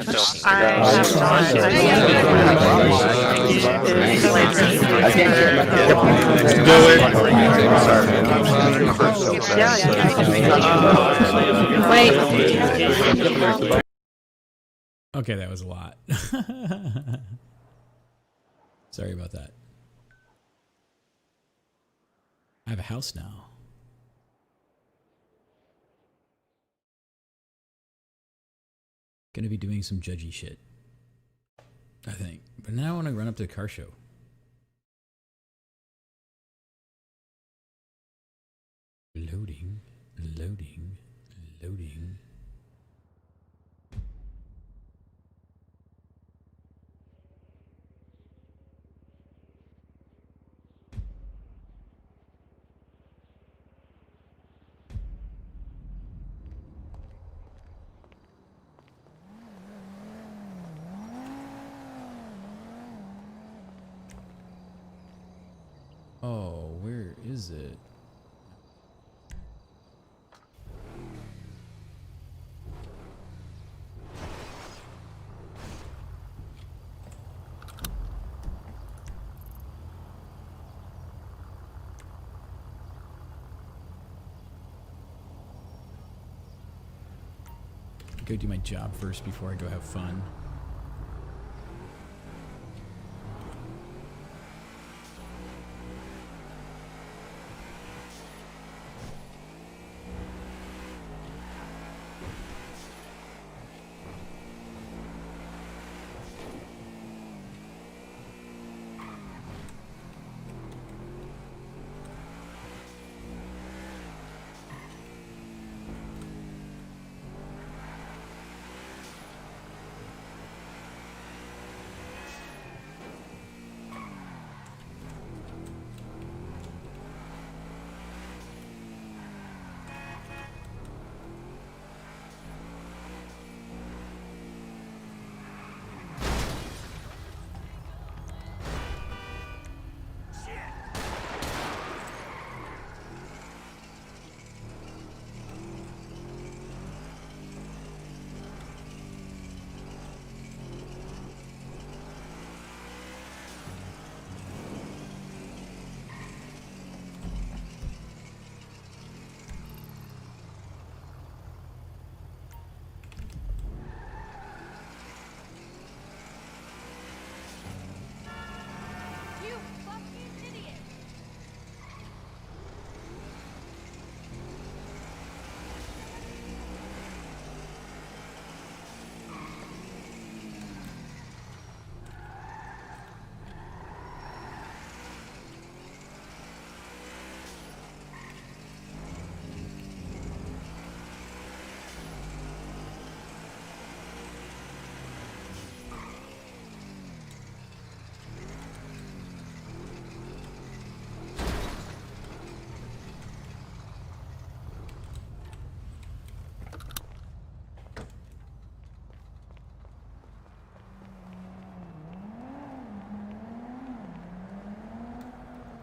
Wait. Okay, that was a lot. Sorry about that. I have a house now. Gonna be doing some judgy shit, I think. But now I want to run up to the car show. Loading, loading, loading. Oh, where is it? Go do my job first before I go have fun.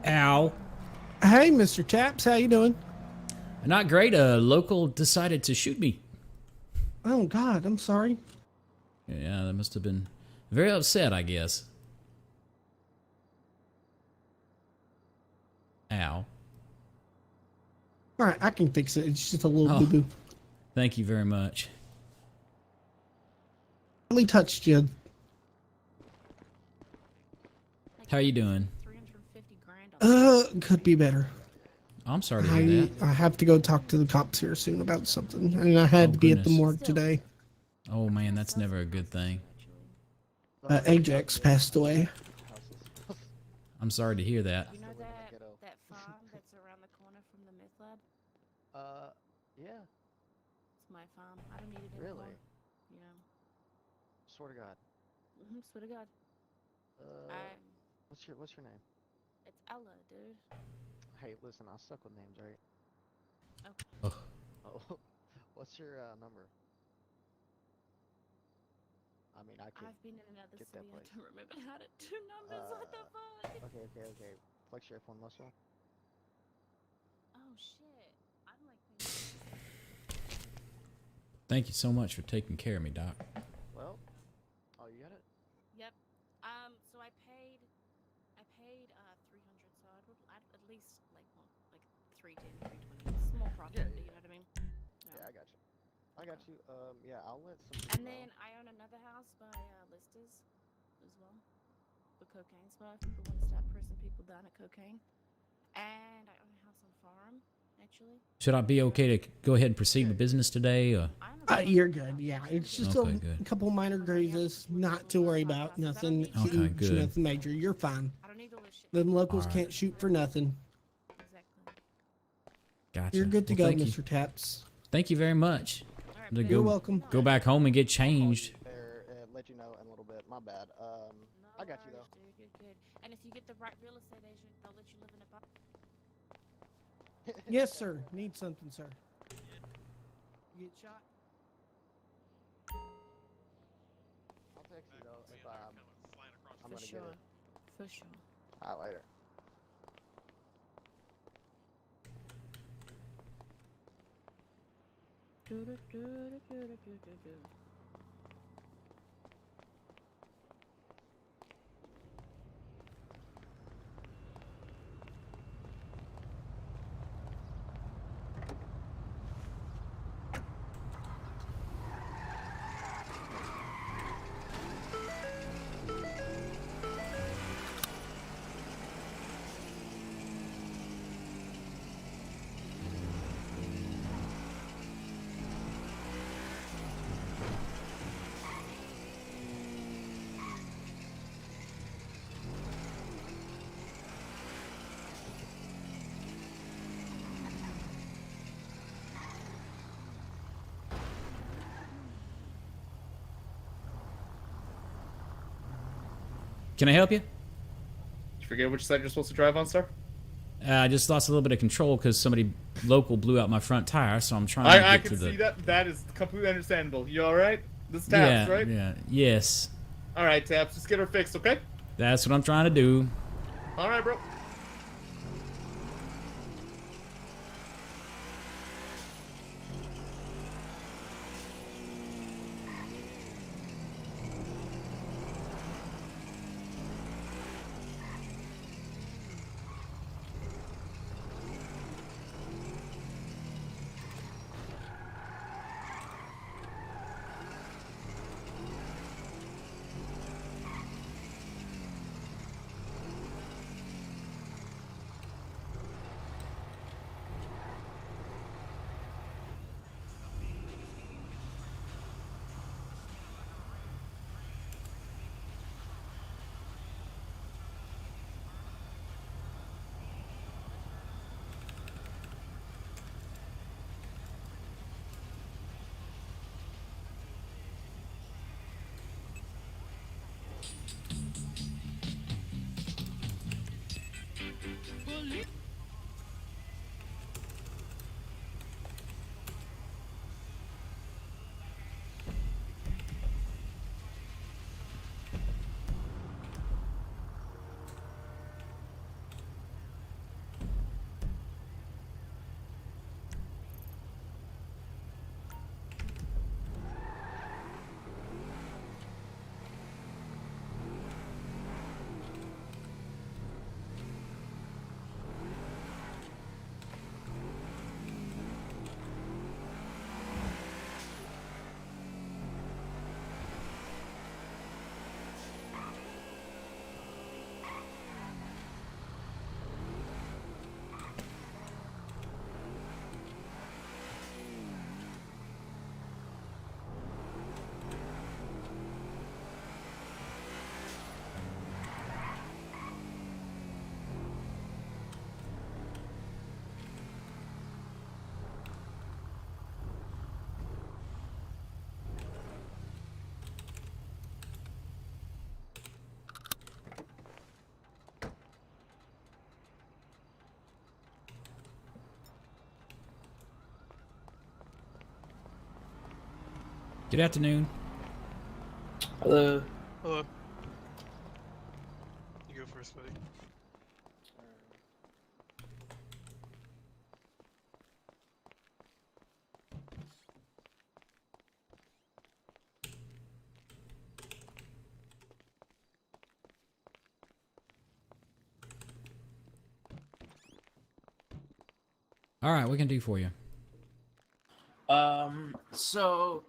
Ow. Hey, Mr. Chaps, how you doing? Not great. A local decided to shoot me. Oh, God, I'm sorry. Yeah, that must have been very upset, I guess. Ow. All right, I can fix it. It's just a little Oh. boo-boo. Thank you very much. Really touched you. How you doing? Could be better. I'm sorry to hear that. I have to go talk to the cops here soon about something. And I had to be at the goodness. morgue today. Oh man, that's never a good thing. Ajax passed away. I'm sorry to hear that. You know that farm that's around the corner from the meth lab? Yeah. It's my farm. I don't need it anymore. Really? Yeah. Swear to God. Swear to God. What's your name? It's Ella, dude. Hey, listen, I'll suck with names, right? Okay. Oh, what's your number? I mean, I could I've been in another get city. that place. I don't remember how to do numbers. What the fuck? Okay. Flex your F1 muscle. Oh shit. I'm like. Thank you so much for taking care of me, Doc. Well, Oh, you got it? Yep. So I paid 300. So I'd at least like 310, 320. Small profit, Yeah, but yeah, you know what I mean. yeah. I got you. I got Okay. you. Yeah, I'll let some And people know. then I own another house by Listas as well, the cocaine spot. People want to stop pressing people down at cocaine. And I own a house on farm, actually. Should I be okay to go ahead and proceed with business today? Or? I'm a You're good. Yeah, it's just Okay, a good. couple minor grazes, not to worry about. Nothing Okay, huge, good. nothing major. You're fine. I don't need to list shit. Them locals All right. can't shoot for nothing. Exactly. Gotcha. You're good to Well, go, thank you. Mr. Taps. Thank you very much. All right, To babe. You're go welcome. go back home and get I'll call you changed. there and let you know in a little bit. My bad. No I got you worries, though. dude. You're good. And if you get the right real estate agent, they'll let you live in a box. Yes, sir. Need something, sir. You get shot? I'll text you though if I'm For gonna sure. get it. For sure. All right, later. Do-do-do-do-do-do-do-do. Can I help you? Did you forget which side you're supposed to drive on, sir? I just lost a little bit of control because somebody local blew out my front tire, so I'm trying to I get can to the. see that. That is completely understandable. You alright? This Yeah, Taps, right? yeah, yes. Alright, Taps. Just get her fixed, okay? That's what I'm trying to do. Alright, bro. Good afternoon. Hello. Hello. You go first, buddy. All right, what can I do for you? So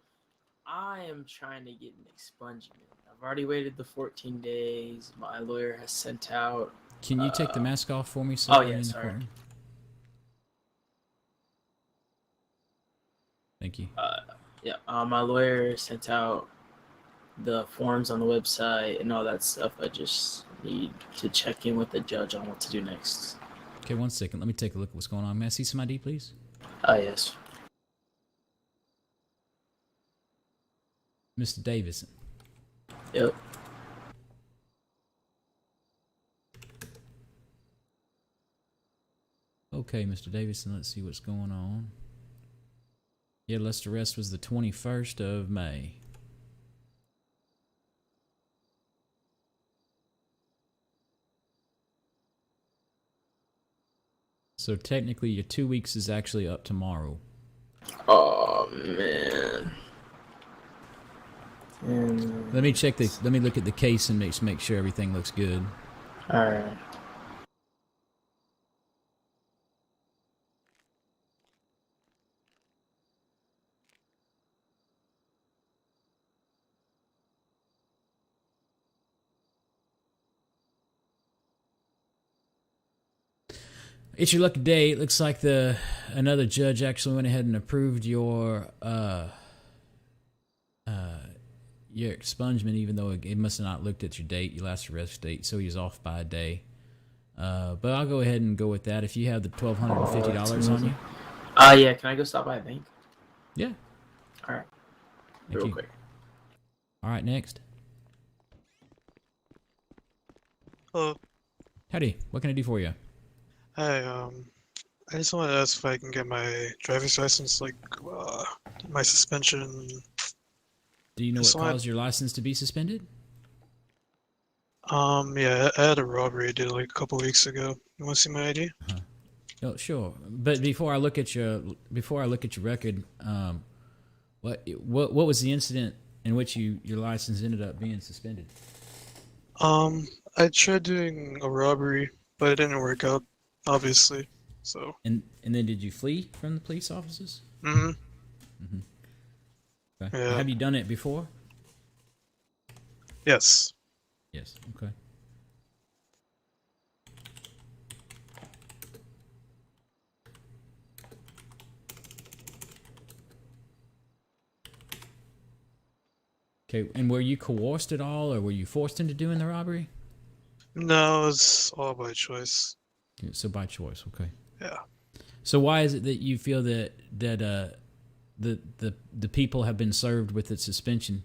I am trying to get an expungement. I've already waited the 14 days. My lawyer has sent out. Can you take the mask off for me? So Oh, we're yeah, in the sorry. courtroom? Thank you. Yeah, my lawyer sent out the forms on the website and all that stuff. I just need to check in with the judge on what to do next. Okay, 1 second. Let me take a look at what's going on. May I see some ID, please? Yes. Mr. Davison. Yep. Okay, Mr. Davison, let's see what's going on. Yeah, last arrest was the 21st of May. So technically your 2 weeks is actually up tomorrow. Oh, man. And, Let me look at the case and make sure everything looks good. alright. It's your lucky day. It looks like another judge actually went ahead and approved your expungement, even though it must have not looked at your date, your last arrest date, so he's off by a day. But I'll go ahead and go with that. If you have the $1,250 on you. Yeah, can I go stop by a bank? Yeah. Alright. Thank Real you. quick. All right, next. Hello. Howdy. What can I do for you? Hi, I just wanted to ask if I can get my driver's license, my suspension. Do you know Just what caused your license to be suspended? Yeah, I had a robbery I did like a couple weeks ago. You want to see my ID? Oh, sure. But before I look at your record, what was the incident in which your license ended up being suspended? I tried doing a robbery, but it didn't work out, obviously. So. And then did you flee from the police officers? Mm-hmm. Okay. Yeah. Have you done it before? Yes. Yes. Okay. Okay. And were you coerced at all, or were you forced into doing the robbery? No, it's all by choice. Yeah, so by choice. Okay. Yeah. So why is it that you feel that the people have been served with its suspension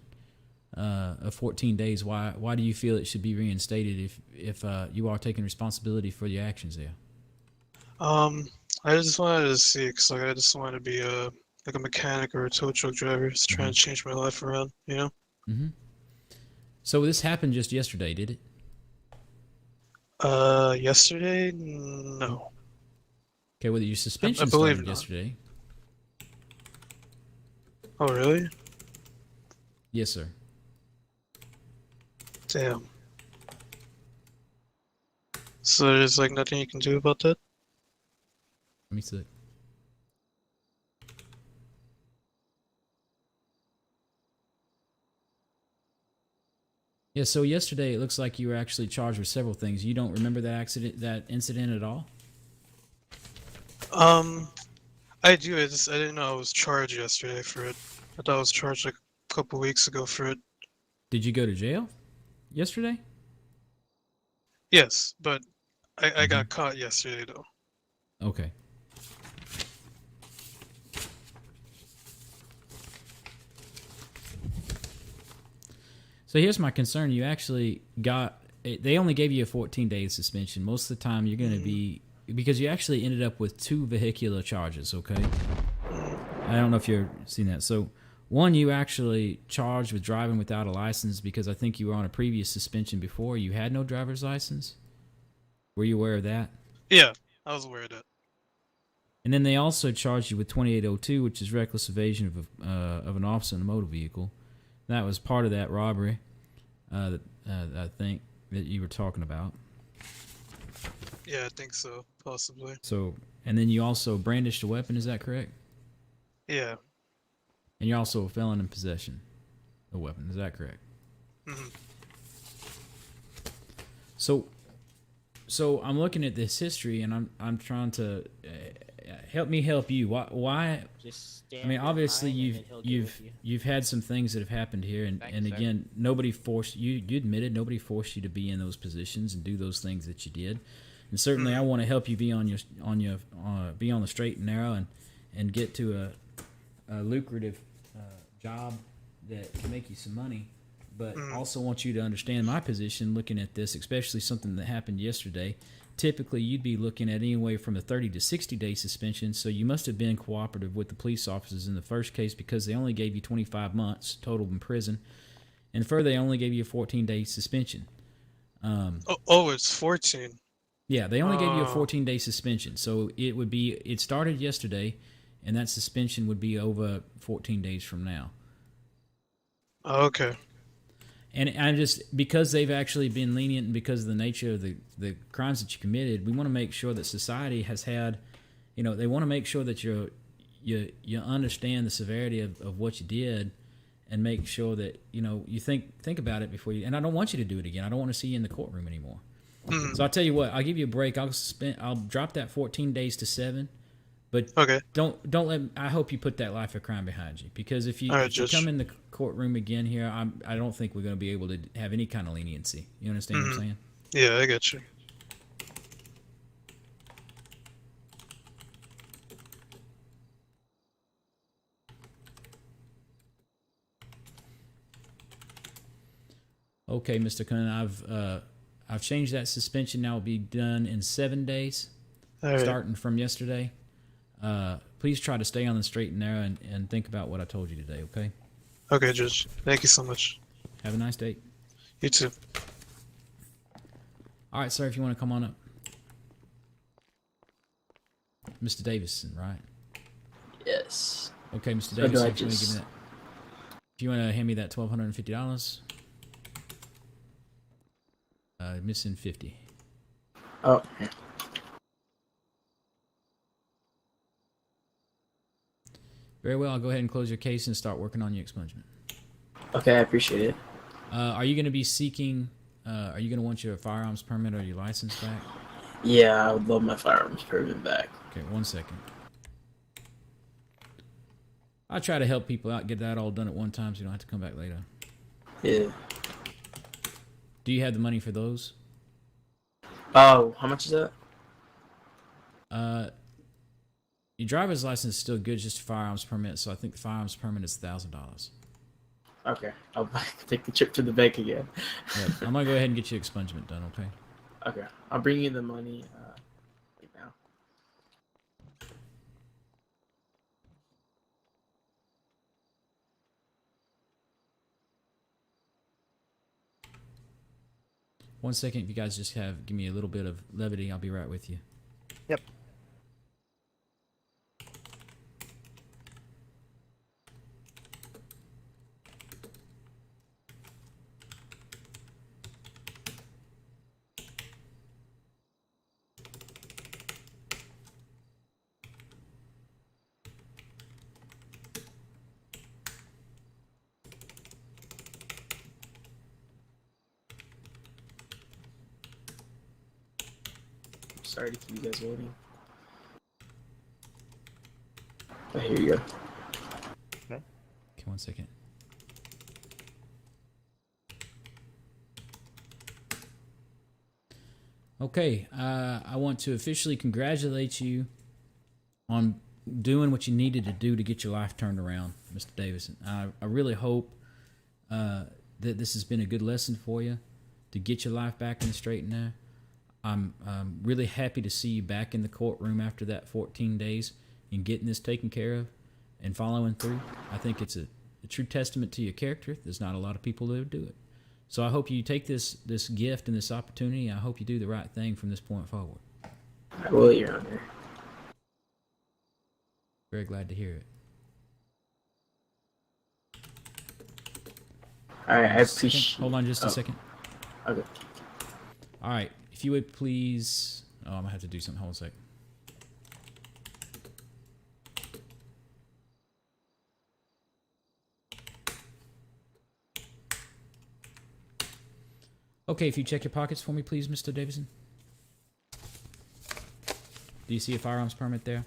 of 14 days? Why do you feel it should be reinstated if you are taking responsibility for your actions there? I just wanted to see, cause I just wanted to be a mechanic or a tow truck driver, just trying to change my life around, you know? Mm-hmm. So this happened just yesterday, did it? Yesterday? No. Okay, well, your suspension believe started not. yesterday. Oh, really? Yes, sir. Damn. So there's like nothing you can do about that? Let me see. Yeah, so yesterday it looks like you were actually charged with several things. You don't remember that incident at all? I do. I didn't know I was charged yesterday for it. I thought I was charged like a couple weeks ago for it. Did you go to jail yesterday? Yes, but I got caught yesterday though. Okay. So here's my concern. You actually they only gave you a 14-day suspension. Most of the time you're going to be, because you actually ended up with 2 vehicular charges, okay? I don't know if you've seen that. So one, you actually charged with driving without a license because I think you were on a previous suspension before. You had no driver's license. Were you aware of that? Yeah, I was aware of that. And then they also charged you with 2802, which is reckless evasion of an officer in a motor vehicle. That was part of that robbery that I think that you were talking about. Yeah, I think so. Possibly. So, and then you also brandished a weapon. Is that correct? Yeah. And you're also a felon in possession of a weapon. Is that correct? hmm So I'm looking at this history, and I'm trying to help me help you. Why? Just I stand mean, obviously behind and then he'll get with you. you've had some things that have happened here, and, Thank and you, sir. again, nobody forced you. You admitted nobody forced you to be in those positions and do those things that you did. And certainly, I want to help you be on be on the straight and narrow and get to a lucrative job that can make you some money. But also want you to understand my position looking at this, especially something that happened yesterday. Typically, you'd be looking at anywhere from a 30 to 60-day suspension, so you must have been cooperative with the police officers in the first case because they only gave you 25 months total in prison. And further, they only gave you a 14-day suspension. Oh, it's 14. Yeah, they only gave you a Oh. 14-day suspension. So it started yesterday, and that suspension would be over 14 days from now. Okay. And I just, because they've actually been lenient and because of the nature of the crimes that you committed, we want to make sure that society has had, they want to make sure that you understand the severity of what you did and make sure that, you think about it before you, and I don't want you to do it again. I don't want to see you in the courtroom anymore. So I'll tell you what, I'll give you a break. I'll drop that 14 days to 7. But Okay. don't let. I hope you put that life of crime behind you, because if you, All right, if you Judge. come in the courtroom again here, I don't think we're going to be able to have any kind of leniency. You understand what I'm saying? Yeah, I get you. Okay, Mr. Cunn, I've changed that suspension. Now it'll be done in 7 days, All right. starting from yesterday. Please try to stay on the straight and narrow and think about what I told you today. Okay. Okay, Judge. Thank you so much. Have a nice day. You too. All right, sir. If you want to come on up, Mr. Davison, right? Yes. Okay, Mr. So do I Davis, if you want to just- give me that, if you want to hand me that $1,250, missing 50. Oh, Very well. I'll go ahead and close your case and start working on your expungement. okay. I appreciate it. Are you going to be seeking? Are you going to want your firearms permit or your license back? Yeah, I would love my firearms permit back. Okay, 1 second. I try to help people out, get that all done at one time, so you don't have to come back later. Yeah. Do you have the money for those? Oh, how much is that? Your driver's license is still good, just a firearms permit. So I think the firearms permit is $1,000. Okay, I'll take the trip to the bank again. Yeah, I'm gonna go ahead and get your expungement done. Okay. Okay, I'll bring you the money right now. 1 second. If you guys just give me a little bit of levity, I'll be right with you. Yep. Sorry to keep you guys waiting. Oh, here you go. Okay, 1 second. Okay, I want to officially congratulate you on doing what you needed to do to get your life turned around, Mr. Davison. I really hope that this has been a good lesson for you to get your life back in the straight and narrow. I'm really happy to see you back in the courtroom after that 14 days and getting this taken care of and following through. I think it's a true testament to your character. There's not a lot of people that would do it. So I hope you take this gift and this opportunity. I hope you do the right thing from this point forward. I will, Your Honor. Very glad to hear it. All right, I Just a second. appreciate. Hold on just a oh, second. Okay. All right. If you would please Oh, I'm gonna have to do something. Hold on a sec. Okay, if you check your pockets for me, please, Mr. Davidson. Do you see a firearms permit there?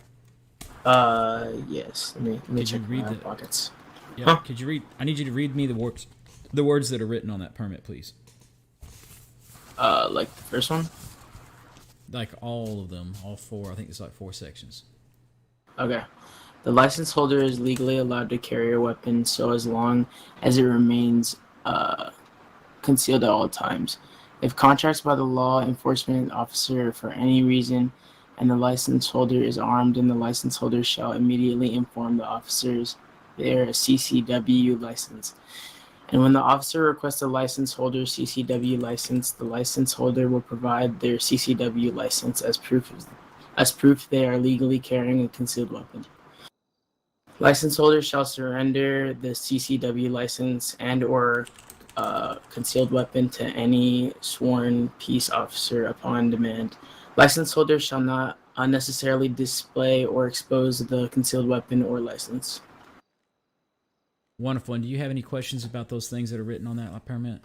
Yes. Let me Could you check read my the pockets. Yeah. Huh? Could you read? I need you to read me the words that are written on that permit, please. Like the first one? Like all of them, all four. I think there's like 4 sections. Okay. The license holder is legally allowed to carry a weapon so as long as it remains concealed at all times. If contracts by the law enforcement officer for any reason and the license holder is armed, then the license holder shall immediately inform the officers their CCW license. And when the officer requests a license holder's CCW license, the license holder will provide their CCW license as proof they are legally carrying a concealed weapon. License holder shall surrender the CCW license and/or concealed weapon to any sworn peace officer upon demand. License holder shall not unnecessarily display or expose the concealed weapon or license. Wonderful. And do you have any questions about those things that are written on that permit?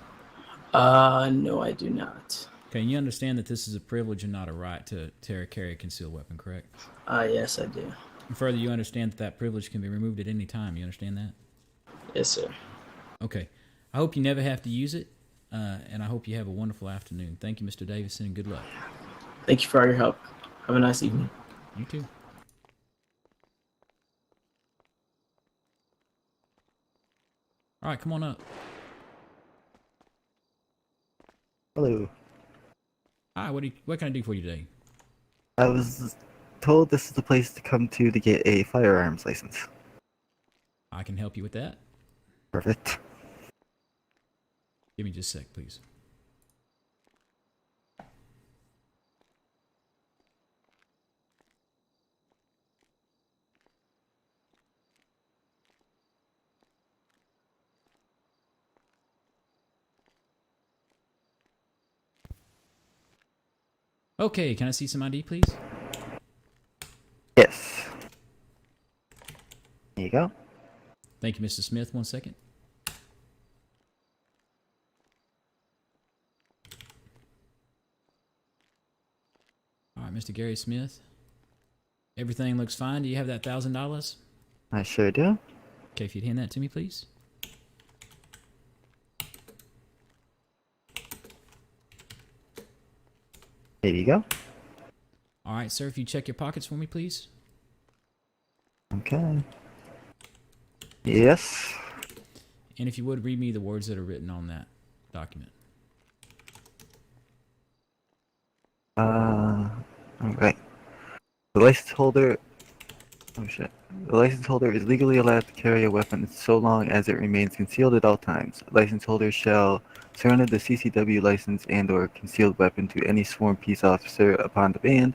No, I do not. Okay, you understand that this is a privilege and not a right to carry a concealed weapon, correct? Yes, I do. And further, you understand that that privilege can be removed at any time. You understand that? Yes, sir. Okay. I hope you never have to use it, and I hope you have a wonderful afternoon. Thank you, Mr. Davidson, and good luck. Thank you for all your help. Have a nice evening. You too. All right, come on up. Hello. Hi, what can I do for you today? I was told this is the place to come to get a firearms license. I can help you with that. Perfect. Give me just a sec, please. Okay, can I see some ID, please? Yes. There you go. Thank you, Mr. Smith. 1 second. All right, Mr. Gary Smith. Everything looks fine. Do you have that $1,000? I sure do. Okay, if you'd hand that to me, please. There you go. All right, sir, if you check your pockets for me, please. Okay. Yes. And if you would, read me the words that are written on that document. Alright. The license holder... Oh shit. The license holder is legally allowed to carry a weapon so long as it remains concealed at all times. License holder shall surrender the CCW license and/or concealed weapon to any sworn peace officer upon demand.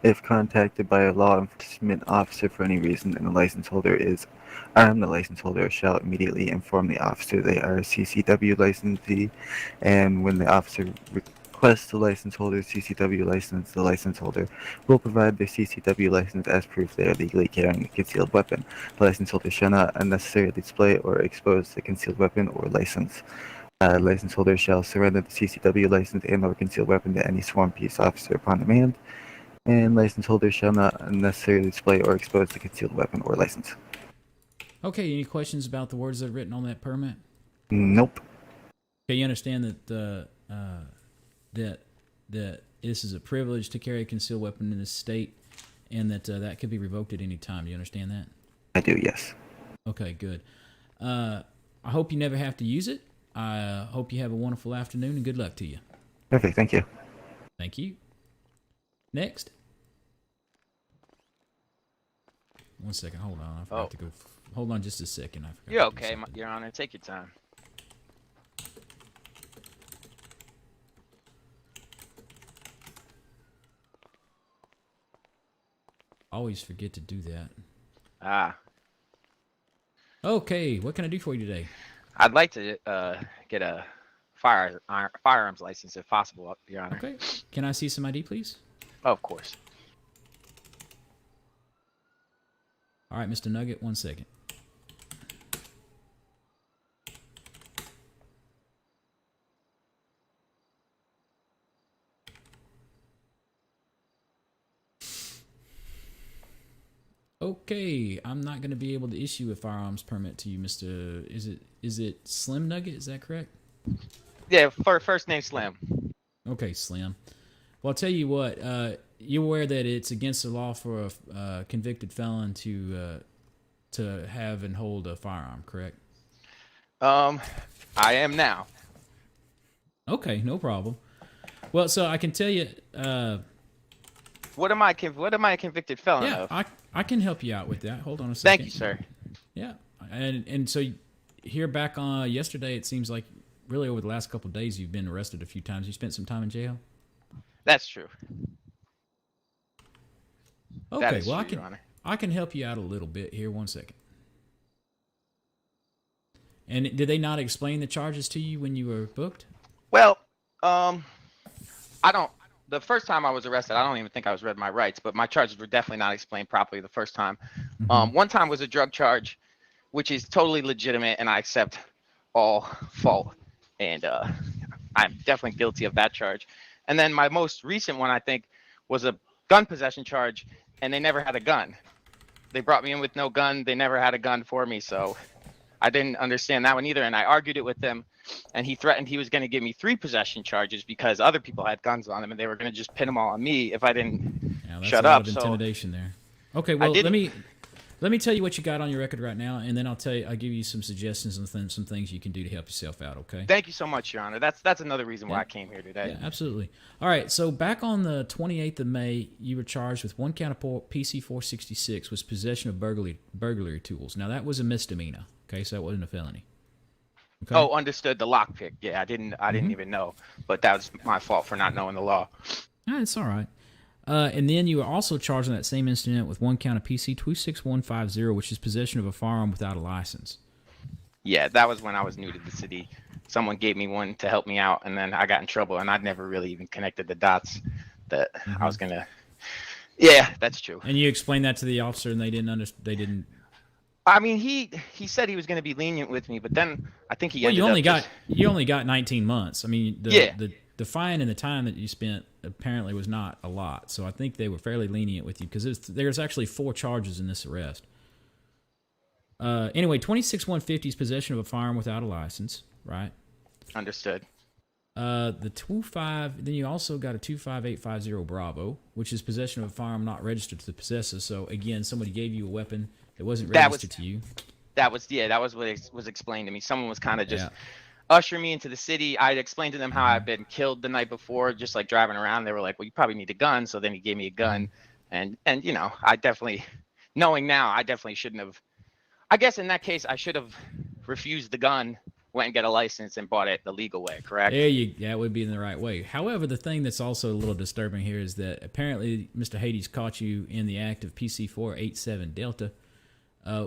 If contacted by a law enforcement officer for any reason and the license holder is armed, the license holder shall immediately inform the officer they are a CCW licensee, and when the officer requests the license holder's CCW license, the license holder will provide their CCW license as proof they are legally carrying a concealed weapon. The license holder shall not unnecessarily display or expose the concealed weapon or license. License holder shall surrender the CCW license and/or concealed weapon to any sworn peace officer upon demand. And license holder shall not unnecessarily display or expose the concealed weapon or license. Okay, any questions about the words that are written on that permit? Nope. Okay, you understand that that this is a privilege to carry a concealed weapon in this state, and that that could be revoked at any time. Do you understand that? I do, yes. Okay, good. I hope you never have to use it. I hope you have a wonderful afternoon, and good luck to you. Perfect, thank you. Thank you. Next. 1 second, hold on. I forgot to go. Hold on just a second. I forgot. You're to do okay, something. Your Honor. Take your time. I always forget to do that. Ah, Okay, what can I do for you today? I'd like to get a firearms license if possible, Your Honor. Okay, can I see some ID, please? Of course. All right, Mr. Nugget, 1 second. Okay, I'm not going to be able to issue a firearms permit to you, Mr. Is it Slim Nugget? Is that correct? Yeah, first name Slim. Okay, Slim. Well, I'll tell you what. You're aware that it's against the law for a convicted felon to have and hold a firearm, correct? I am now. Okay, no problem. Well, so I can tell you. What am I a convicted felon Yeah, of? I can help you out with that. Hold on a second. Thank you, sir. Yeah, and so here back on yesterday, it seems like really over the last couple of days you've been arrested a few times. You spent some time in jail. That's true. Okay, That is well true, Your Honor. I can help you out a little bit here. 1 second. And did they not explain the charges to you when you were booked? Well, I don't. The first time I was arrested, I don't even think I was read my rights, but my charges were definitely not explained properly the first time. One time was a drug charge, which is totally legitimate, and I accept all fault. And I'm definitely guilty of that charge. And then my most recent one, I think, was a gun possession charge, and they never had a gun. They brought me in with no gun. They never had a gun for me, so I didn't understand that one either. And I argued it with them, and he threatened he was going to give me 3 possession charges because other people had guns on them, and they were going to just pin them all on me if I didn't shut a lot up. of intimidation there. Okay, well let me tell you what you got on your record right now, and then I'll give you some suggestions and some things you can do to help yourself out. Okay. Thank you so much, Your Honor. That's another reason why I came here today. Yeah, absolutely. All right, so back on the 28th of May, you were charged with 1 count of PC 466, was possession of burglary tools. Now that was a misdemeanor. Okay, so that wasn't a felony. Okay? Oh, understood. The lockpick. Yeah, I didn't even know, but that was my fault for not knowing the law. It's all right. And then you were also charged in that same incident with 1 count of PC 26150, which is possession of a firearm without a license. Yeah, that was when I was new to the city. Someone gave me one to help me out, and then I got in trouble, and I'd never really even connected the dots that I was gonna. Yeah, that's true. And you explained that to the officer, and they didn't. I mean, he said he was going to be lenient with me, but then I think he. Well, you ended only got 19 months. I mean, the fine and the time that you spent apparently was not a lot, so I think they were fairly lenient with you because there's actually 4 charges in this arrest. Anyway, 26150 is possession of a firearm without a license, right? Understood. The 25, then you also got a 25850 Bravo, which is possession of a firearm not registered to the possessor. So again, somebody gave you a weapon that wasn't registered to you. That was what was explained to me. Someone was kind of just ushering me into the city. I explained to them how I'd been killed the night before, just like driving around. They were like, "Well, you probably need a gun." So then he gave me a gun, and you know, I definitely, knowing now, I definitely shouldn't have. I guess in that case, I should have refused the gun, went and get a license, and bought it the legal way. Correct? That would be in the right way. However, the thing that's also a little disturbing here is that apparently Mr. Hades caught you in the act of PC 487 Delta,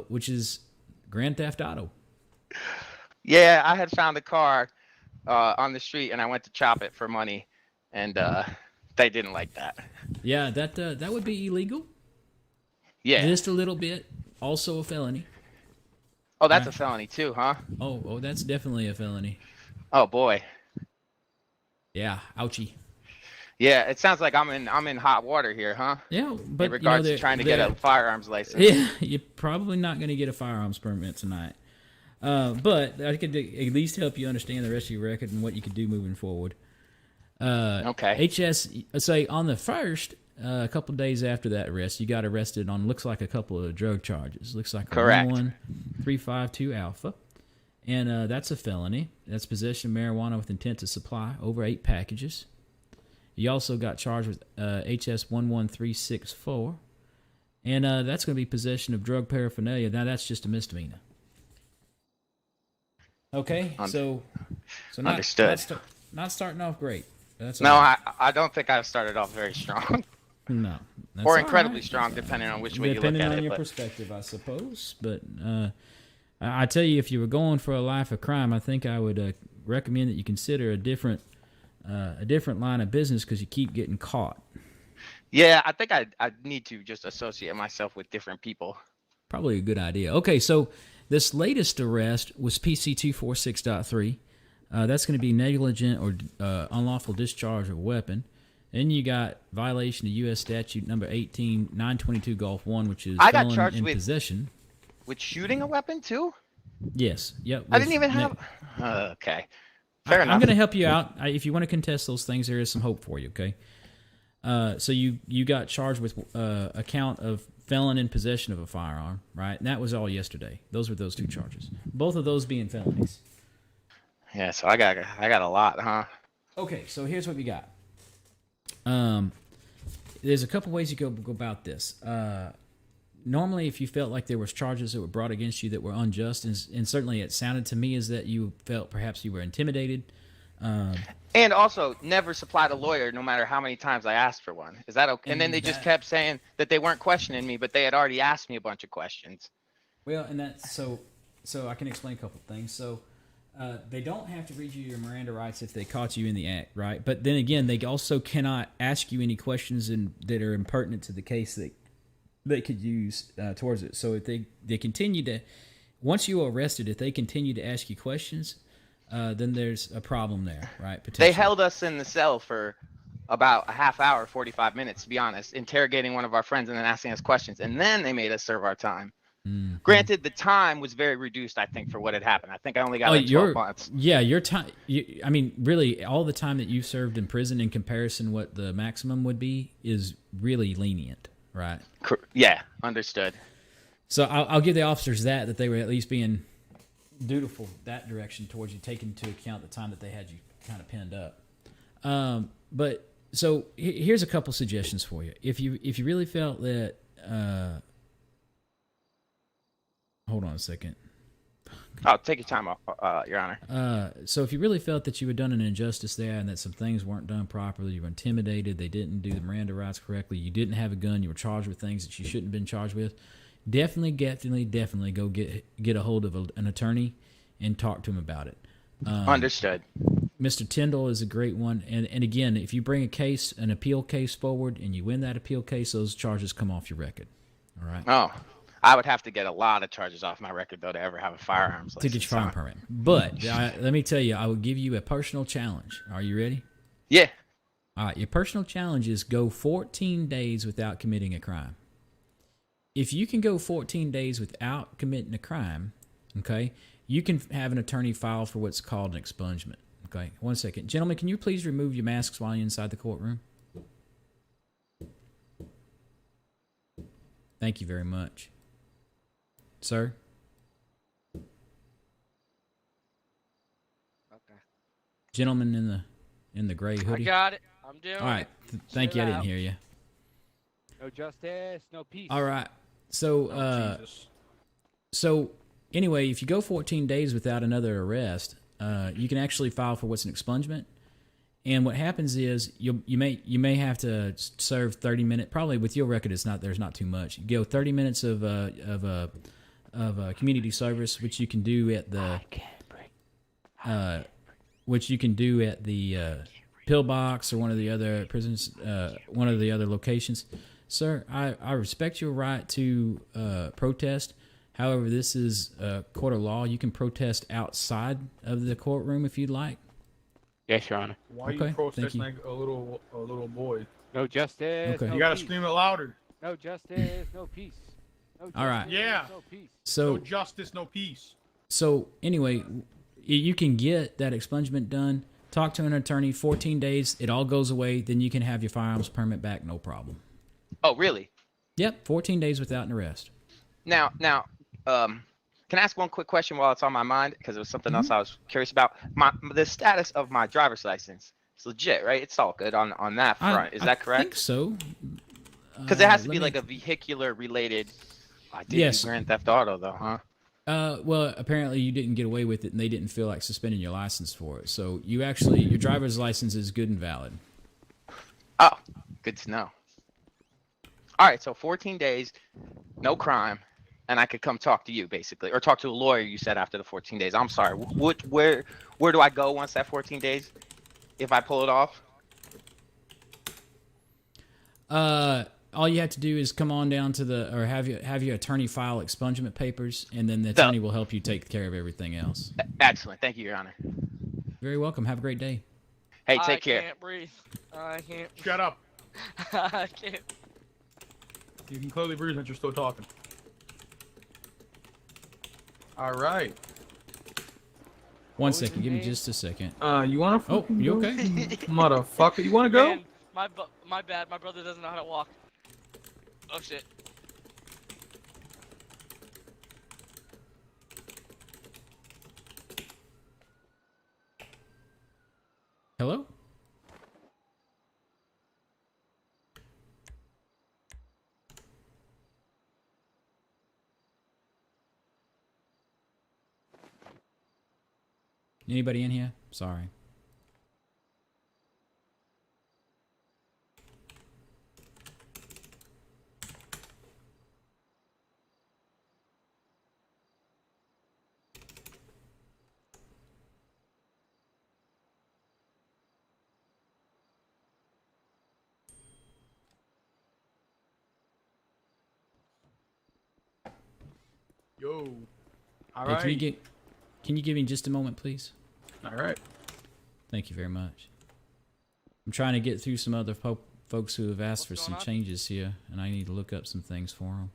which is Grand Theft Auto. Yeah, I had found a car on the street, and I went to chop it for money, and they didn't like that. Yeah, that would be illegal. Yeah, just a little bit. Also a felony. Oh, that's a felony too, huh? Oh, that's definitely a felony. Oh boy. Yeah, ouchie. Yeah, it sounds like I'm in hot water here, huh? Yeah, but in regards to trying to get a firearms license. Yeah, you're probably not going to get a firearms permit tonight. But I could at least help you understand the rest of your record and what you could do moving forward. Okay. Say on the first, a couple of days after that arrest, you got arrested on looks like a couple of drug charges. Looks like correct. 11352 Alpha, and that's a felony. That's possession of marijuana with intent to supply over 8 packages. You also got charged with HS 11364, and that's going to be possession of drug paraphernalia. Now that's just a misdemeanor. Okay, so not, understood. Not starting off great. That's no, right. I don't think I've started off very strong. No, or incredibly strong, depending on which way you look at it. Depending on your perspective, I suppose. But I tell you, if you were going for a life of crime, I think I would recommend that you consider a different line of business because you keep getting caught. Yeah, I think I need to just associate myself with different people. Probably a good idea. Okay, so this latest arrest was PC 246.3. That's going to be negligent or unlawful discharge of a weapon. Then you got violation of U.S. statute number 18922 Gulf 1, which is I got felon charged in with- possession. With shooting a weapon too? Yes. Yep. I didn't even have. Okay. Fair enough. I'm going to help you out. If you want to contest those things, there is some hope for you. Okay. So you got charged with a count of felon in possession of a firearm, right? And that was all yesterday. Those were those two charges. Both of those being felonies. Yeah. So I got a lot, huh? Okay. So here's what we got. There's a couple ways you go about this. Normally, if you felt like there was charges that were brought against you that were unjust, and certainly it sounded to me as that you felt perhaps you were intimidated. And also, never supplied a lawyer, no matter how many times I asked for one. Is that okay? And then they just kept saying that they weren't questioning me, but they had already asked me a bunch of questions. Well, and that's so I can explain a couple things. So they don't have to read you your Miranda rights if they caught you in the act, right? But then again, they also cannot ask you any questions that are impertinent to the case that they could use towards it. So if they continue to, once you are arrested, if they continue to ask you questions, then there's a problem there, right? They held us in the cell for about a half hour, 45 minutes, to be honest, interrogating one of our friends and then asking us questions. And then they made us serve our time. Mm-hmm. Granted, the time was very reduced, I think, for what had happened. I think I only got 12 months. Yeah, your time, I mean, really, all the time that you served in prison in comparison what the maximum would be is really lenient, right? Yeah, understood. So I'll give the officers that they were at least being dutiful that direction towards you, taking into account the time that they had you kind of pinned up. But so here's a couple suggestions for you. If you really felt that, hold on a second. I'll take your time off, Your Honor. So if you really felt that you had done an injustice there and that some things weren't done properly, you were intimidated, they didn't do the Miranda rights correctly, you didn't have a gun, you were charged with things that you shouldn't have been charged with, definitely go get a hold of an attorney and talk to him about it. Understood. Mr. Tyndall is a great one. And again, if you bring an appeal case forward and you win that appeal case, those charges come off your record. All right? Oh, I would have to get a lot of charges off my record, though, to ever have a firearms license. To get your firearm permit. But let me tell you, I will give you a personal challenge. Are you ready? Yeah. All right. Your personal challenge is go 14 days without committing a crime. If you can go 14 days without committing a crime, okay, you can have an attorney file for what's called an expungement. Okay, 1 second. Gentlemen, can you please remove your masks while you're inside the courtroom? Thank you very much. Sir? Okay. Gentleman in the gray I hoodie? got it. I'm doing All right. it. Thank you. I Chill didn't out. hear you. No justice, no peace. All right. So, so anyway, if you go 14 days without another arrest, you can actually file for what's an expungement. And what happens is you may have to serve 30 minutes. Probably with your record, there's not too much. You go 30 minutes of community service, which you can do at the pillbox or one of the other prisons, one of the other locations. Sir, I respect your right to protest. However, this is a court of law. You can protest outside of the courtroom if you'd like. Yes, Your Honor. Why Okay, you protesting thank like a little boy? No justice. Okay. No You gotta peace. scream it louder. No justice, no peace. No All right. justice, Yeah. No peace. So No justice, no peace. So anyway, you can get that expungement done. Talk to an attorney. 14 days, it all goes away. Then you can have your firearms permit back, no problem. Oh, really? Yep, 14 days without an arrest. Now, can I ask one quick question while it's on my mind? Because it was something else I was curious about. The status of my driver's license. It's legit, right? It's all good on that front. Is that correct? I think so. Because it has to be like a vehicular related. I did Yes. do Grand Theft Auto though, huh? Well, apparently you didn't get away with it, and they didn't feel like suspending your license for it. So your driver's license is good and valid. Oh, good to know. All right, so 14 days, no crime, and I could come talk to you basically, or talk to a lawyer. You said after the 14 days. I'm sorry. Where do I go once that 14 days? If I pull it off? All you have to do is come on down to or have your attorney file expungement papers, and then the attorney will help you take care of everything else. Excellent. Thank you, Your Honor. Very welcome. Have a great day. Hey, take care. I can't breathe. I can't. Shut up. I can't. You can clearly breathe that you're still talking. All right. One second. Give me just a second. You wanna? Oh, you go? okay? Motherfucker, you wanna go? Man, my bad. My brother doesn't know how to walk. Oh shit. Hello? Anybody in here? Sorry. Yo. All Hey, right. can you give me just a moment, please? All right. Thank you very much. I'm trying to get through some other folks who have asked for What's some going on? changes here, and I need to look up some things for them.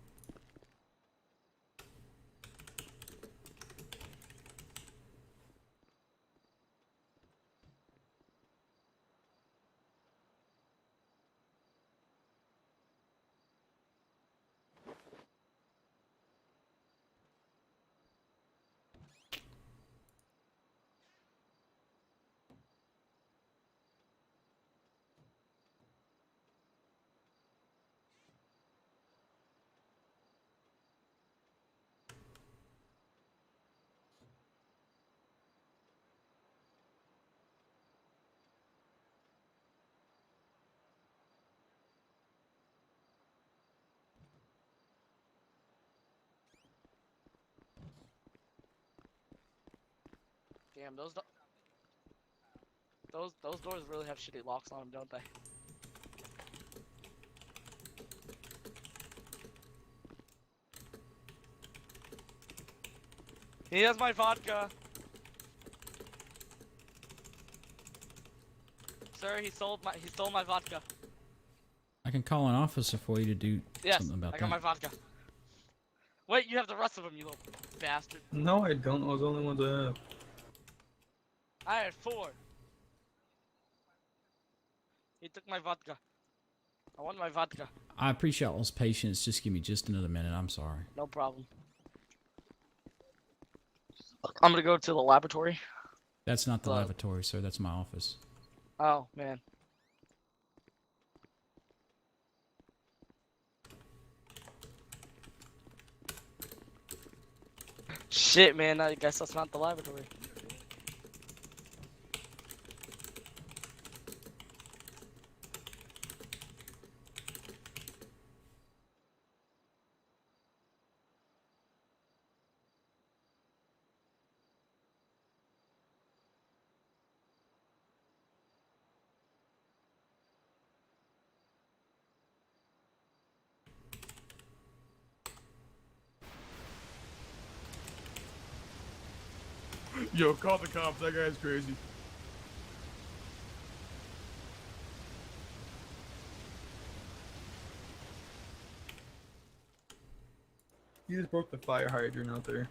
Damn, those doors really have shitty locks on them, don't they? He has my vodka. Sir, he stole my vodka. I can call an officer for you to do Yes, something about I got that. my vodka. Wait, you have the rest of them, you little bastard. No, I don't. Those are the only ones I have. I had 4. He took my vodka. I want my vodka. I appreciate all's patience. Just give me just another minute. I'm sorry. No problem. I'm gonna go to the laboratory. That's not the Hello. lavatory, sir. That's my office. Oh, man. Shit, man. I guess that's not the laboratory. Yo, call the cops. That guy's crazy. He just broke the fire hydrant out there.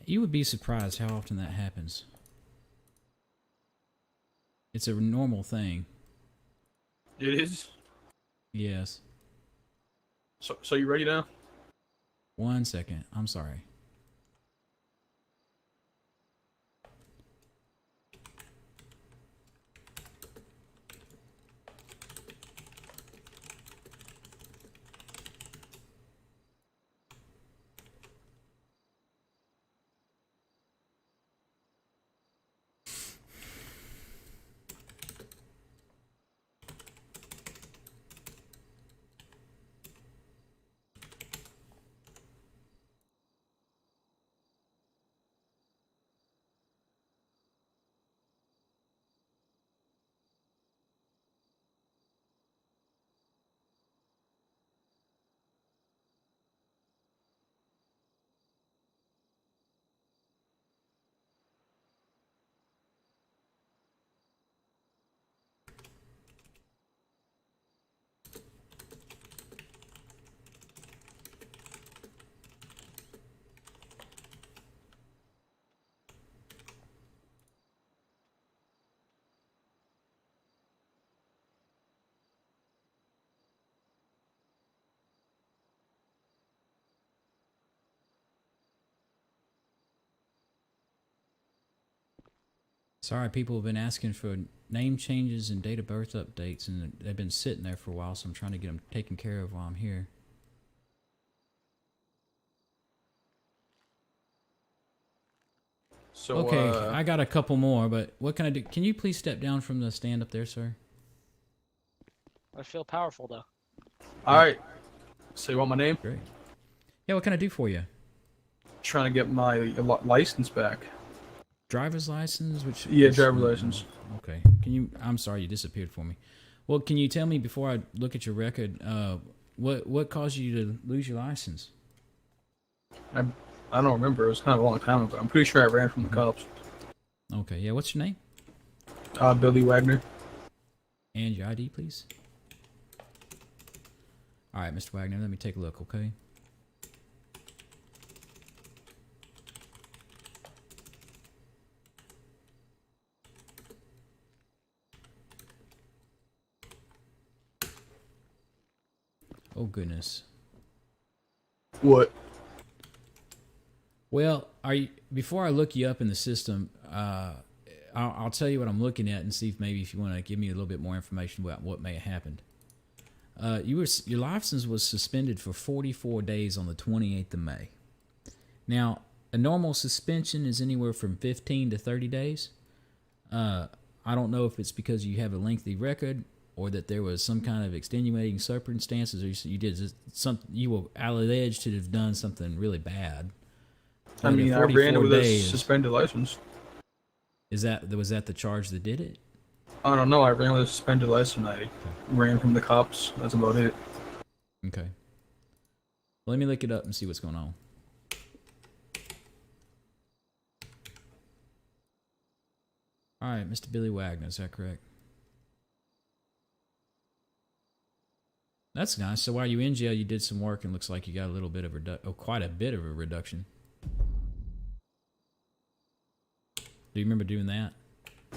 You would be surprised how often that happens. It's a normal thing. It is. Yes. So you ready now? 1 second. I'm sorry. Sorry, people have been asking for name changes and date of birth updates, and they've been sitting there for a while, so I'm trying to get them taken care of while I'm here. So, Okay, I got a couple more, but what can I do? Can you please step down from the stand up there, sir? I feel powerful though. all right. So you want my name? Great. Yeah, what can I do for you? Trying to get my license back. Driver's license? Yeah, driver's license. Okay. Can you? I'm sorry, you disappeared for me. Well, can you tell me before I look at your record, what caused you to lose your license? I don't remember. It was kind of a long time ago. I'm pretty sure I ran from the cops. Okay. Yeah. What's your name? Billy Wagner. And your ID, please. All right, Mr. Wagner. Let me take a look. Okay. Oh goodness. What? Well, before I look you up in the system, I'll tell you what I'm looking at and see if you want to give me a little bit more information about what may have happened. Your license was suspended for 44 days on the 28th of May. Now, a normal suspension is anywhere from 15 to 30 days. I don't know if it's because you have a lengthy record or that there was some kind of extenuating circumstances, or you were alleged to have done something really bad. I mean, I ran with a suspended license. Was that the charge that did it? I don't know. I ran with a suspended license. I ran from the cops. That's about it. Okay. Well, let me look it up and see what's going on. All right, Mr. Billy Wagner, is that correct? That's nice. So while you were in jail, you did some work, and looks like you got a little bit of quite a bit of a reduction. Do you remember doing that?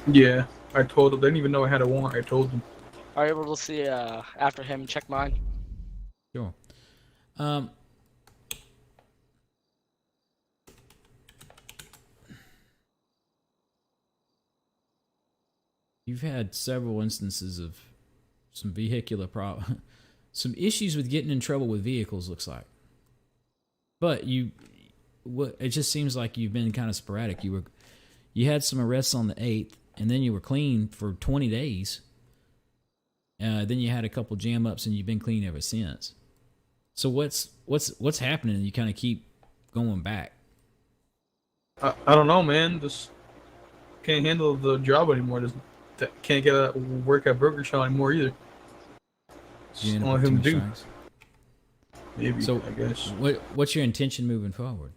Yeah, I told them. They didn't even know I had a warrant. I told them. Are you able to see after him check mine? Sure. You've had several instances of some vehicular some issues with getting in trouble with vehicles, looks like. But it just seems like you've been kind of sporadic. You had some arrests on the 8th, and then you were clean for 20 days. Then you had a couple jam ups, and you've been clean ever since. So what's happening? You kind of keep going back. I don't know, man. Just can't handle the job anymore. Just can't get work at Burger Shop anymore either. You Only thing to do. strikes? Maybe. So I guess. What's your intention moving forward?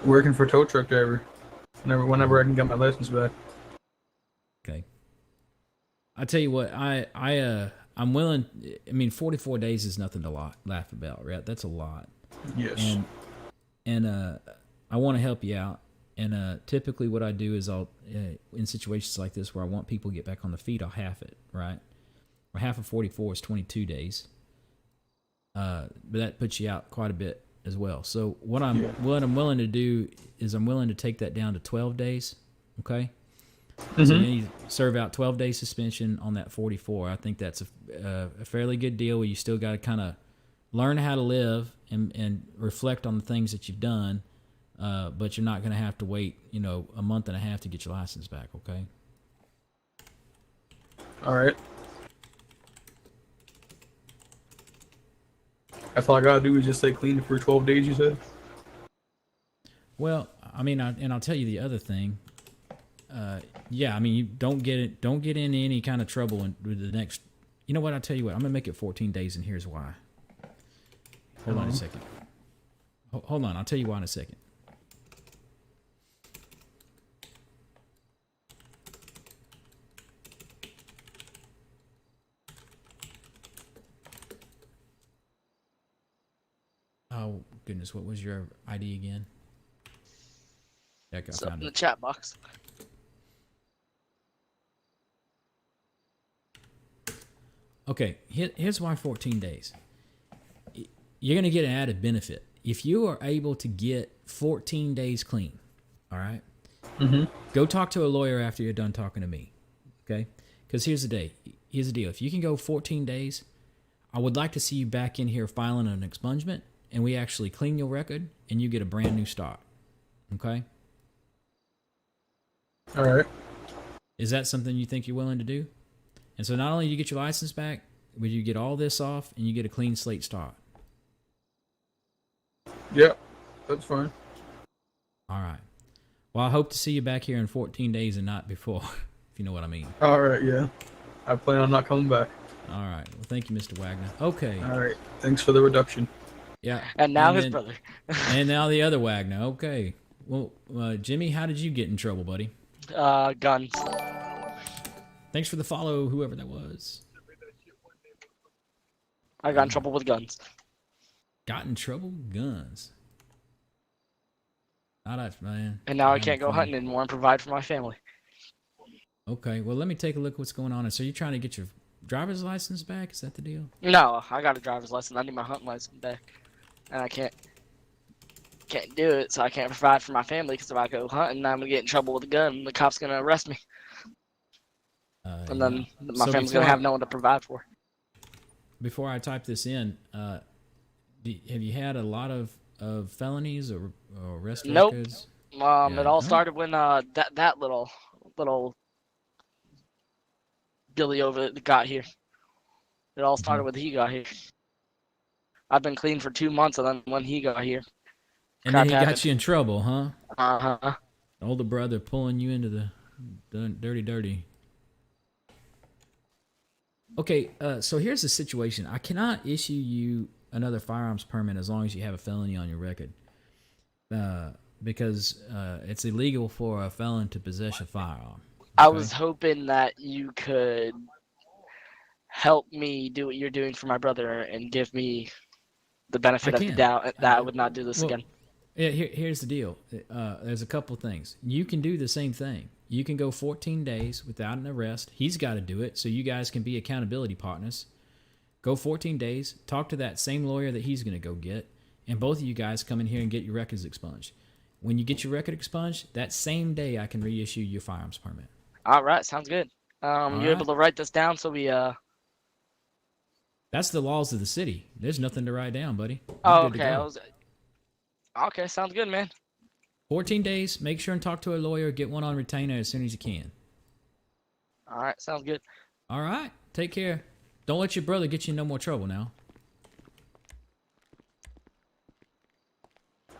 Working for a tow truck driver. Whenever I can get my license back. Okay. I tell you what, I'm willing. I mean, 44 days is nothing to laugh about, right? That's a lot. Yes. And I want to help you out. And typically, what I do is in situations like this where I want people to get back on their feet, I'll half it, right? Or half of 44 is 22 days. But that puts you out quite a bit as well. So what I'm willing to do is I'm willing to take that down to 12 days. Okay. Mm-hmm. So you serve out 12 days suspension on that 44. I think that's a fairly good deal where you still got to kind of learn how to live and reflect on the things that you've done. But you're not going to have to wait, a month and a half to get your license back. Okay. All right. That's all I gotta do is just stay clean for 12 days. You said. Well, I mean, I'll tell you the other thing. Yeah, I mean, you don't get into any kind of trouble with the next. You know what? I'll tell you what. I'm gonna make it 14 days, and here's why. Hold on a second. Hold on. I'll tell you why in a second. Oh goodness, what was your ID again? Yeah, I found in it. the chat box. Okay, here's why 14 days. You're going to get an added benefit. If you are able to get 14 days clean, all right, Go talk to a lawyer after you're done talking to me, okay? Because here's the deal. If you can go 14 days, I would like to see you back in here filing an expungement, and we actually clean your record, and you get a brand new start, okay? All right. Is that something you think you're willing to do? And so not only do you get your license back, but you get all this off, and you get a clean slate start. Yeah, that's fine. All right. Well, I hope to see you back here in 14 days and not before, if you know what I mean. All right, yeah. I plan on not coming back. All right. Well, thank you, Mr. Wagner. Okay. All right. Thanks for the reduction. Yeah. And now his then- brother. And now the other Wagner. Okay. Well, Jimmy, how did you get in trouble, buddy? Guns. Thanks for the follow, whoever that was. I got in trouble with guns. Got in trouble? Guns. Not that, man. And now I Having can't go fun. hunting anymore and provide for my family. Okay. Well, let me take a look at what's going on. So you're trying to get your driver's license back? Is that the deal? No, I got a driver's license. I need my hunting license back. And I can't do it, so I can't provide for my family, because if I go hunting, I'm going to get in trouble with a gun, and the cop's going to arrest me. And then my So family's going to have no one to provide for. Before I type this in, have you had a lot of felonies or arrest Nope. records? It all no? started when that little Billy over got here. It all started when he got here. I've been clean for 2 months, and then when he got here, And then he crap got happened. you in trouble, huh? Uh-huh. Older brother pulling you into the dirty. Okay, so here's the situation. I cannot issue you another firearms permit as long as you have a felony on your record, because it's illegal for a felon to possess a firearm. I okay? was hoping that you could help me do what you're doing for my brother and give me the benefit of the can. doubt that I would not do this Well, again. Yeah, here's the deal. There's a couple things. You can do the same thing. You can go 14 days without an arrest. He's got to do it, so you guys can be accountability partners. Go 14 days, talk to that same lawyer that he's going to go get, and both of you guys come in here and get your records expunged. When you get your record expunged, that same day I can reissue your firearms permit. All right, sounds good. You right. able to write this down so we That's the laws of the city. There's nothing to write down, buddy. You're Oh, good to okay. go. Okay, sounds good, man. 14 days, make sure and talk to a lawyer, get one on retainer as soon as you can. All right, sounds good. All right, take care. Don't let your brother get you in no more trouble now.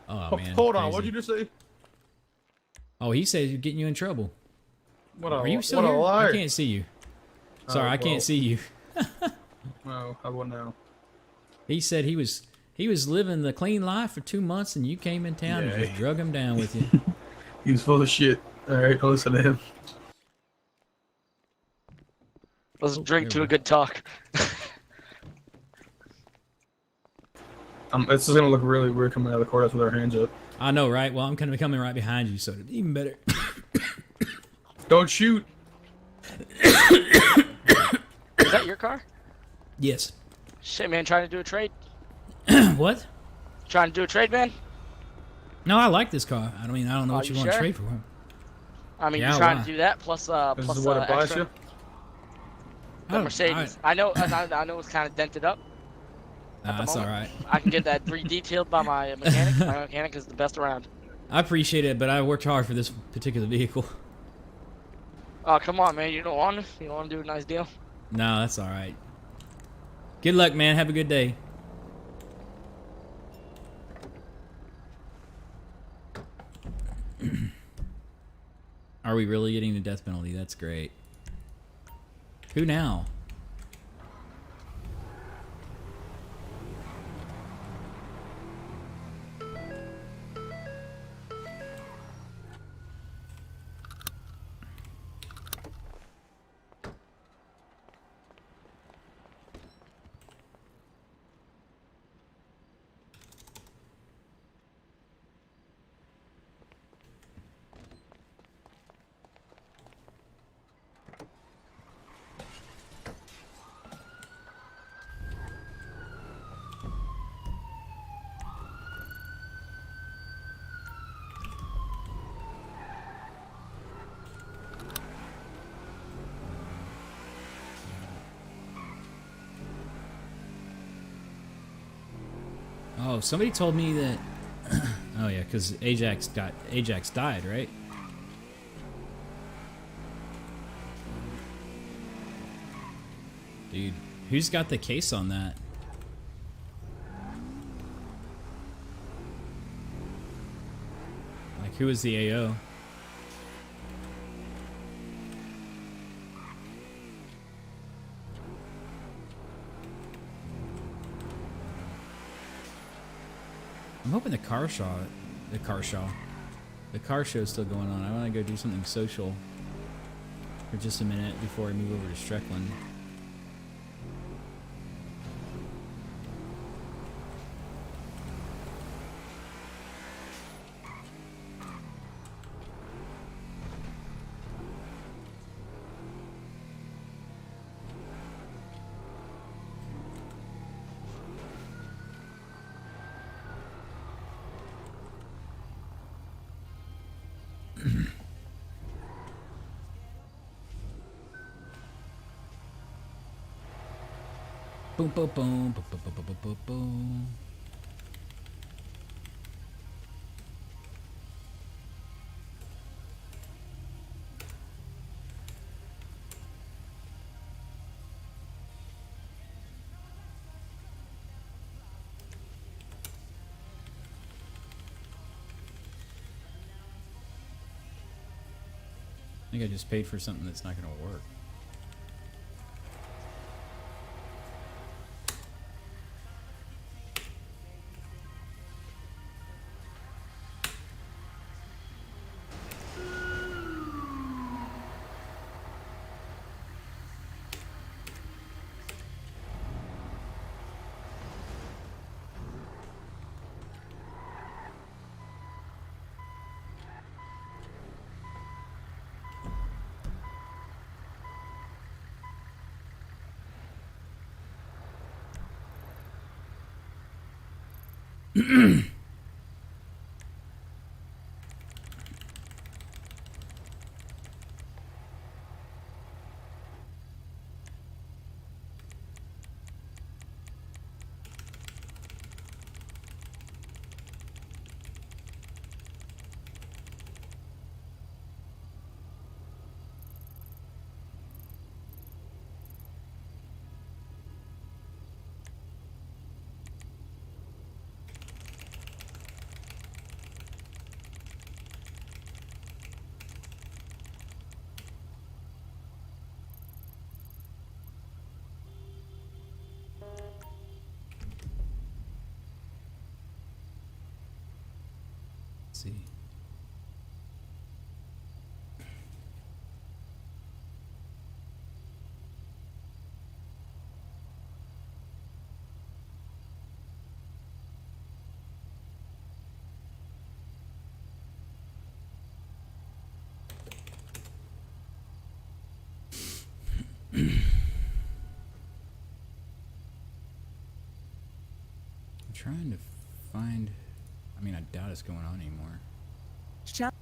Oh, man. Hold on, crazy. what'd you just say? Oh, he says he's getting you in trouble. What a, Are you still what here? a liar. I can't see you. Sorry, I can't see you. Oh, how about now? He said he was living the clean life for 2 months, and you came in town and Yeah. just drug him down with you. He was full of shit. Alright, don't listen to him. Let's drink there to we a good talk. This is gonna look really weird coming out of the courthouse with our hands up. I know, right? Well, I'm going to be coming right behind you, so it'd be even better. Don't shoot! Is that your car? Yes. Shit, man, trying to do a trade? What? Trying to do a trade, man? No, I like this car. I don't know Are what you you want to sure? trade for. I mean, Yeah, you're trying why? to do that plus This plus is what it buys extra. you? The Mercedes. I know it's kind of dented up. Nah, that's all moment. right. I can get that re-detailed by my mechanic. My mechanic is the best around. I appreciate it, but I worked hard for this particular vehicle. Oh, come on, man. You don't want to? You don't want to do a nice deal? No, that's all right. Good luck, man. Have a good day. Are we really getting the death penalty? That's great. Who now? Oh, somebody told me that. Oh yeah, because Ajax died, right? Dude, who's got the case on that? Like, who was the AO? I'm hoping the car show is still going on. I want to go do something social for just a minute before I move over to Strecklin. Boom, boom, boom, boom, boom, boom, boom, boom, boom. I think I just paid for something that's not going to work. Let's see. I'm trying to find. I mean, I doubt it's going on anymore. Shut.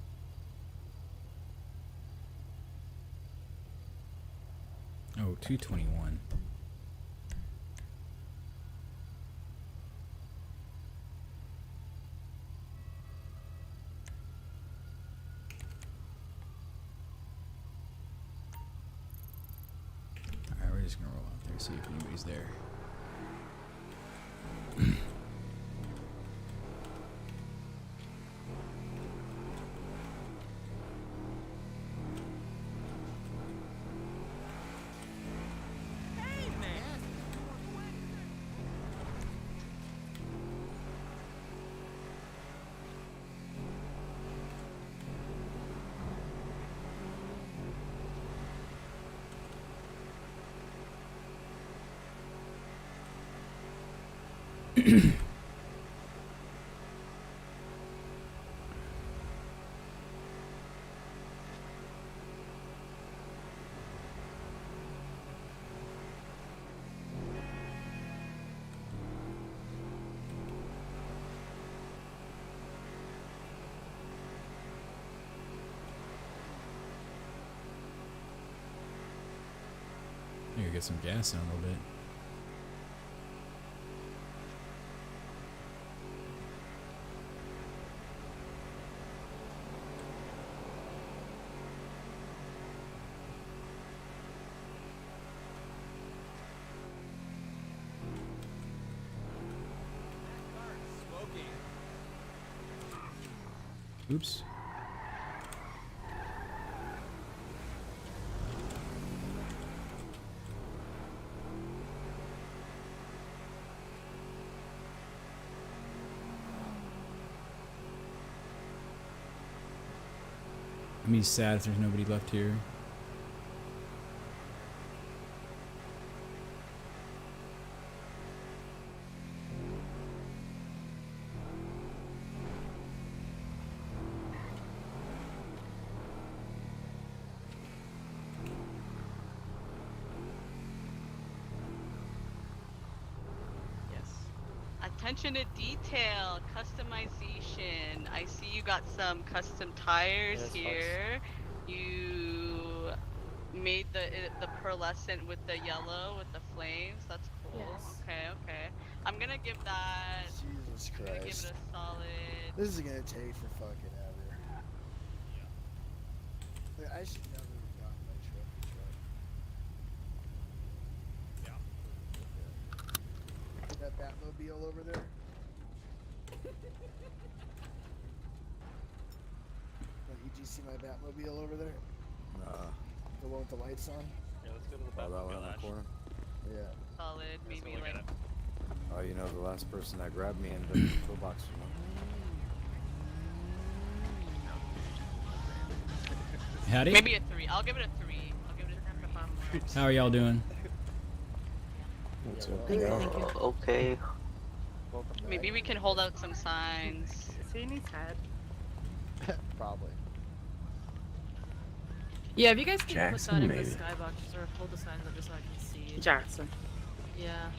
Oh, 221. Alright, we're just gonna roll out there, see if anybody's there. Maybe get some gas in a little bit. Oops. I'm be sad if there's nobody left here. Attention to detail, customization. I see you got some custom tires here. You made the pearlescent with the yellow with the flames. That's cool. Yes. Okay. I'm gonna give that. Jesus I'm gonna give Christ. it a solid. This is gonna take for fucking ever. Like, I should never have gotten my trophy truck. That Batmobile over there. Did you see my Batmobile over there? Nah. The one with the lights on? Yeah, let's go to the that one in the corner. Yeah. Solid, maybe like. Oh, you know, the last person that grabbed me ended up in the toolbox, you know? Howdy. Maybe a 3. I'll give it a 3. I'll give it a 3. How are y'all doing? What's Thank you. Okay. Maybe we can hold out some signs. Is he in his head? Probably. Yeah, if you guys can Jackson, put that in maybe. the skybox or hold the signs up just so I can see it. Jackson. Yeah.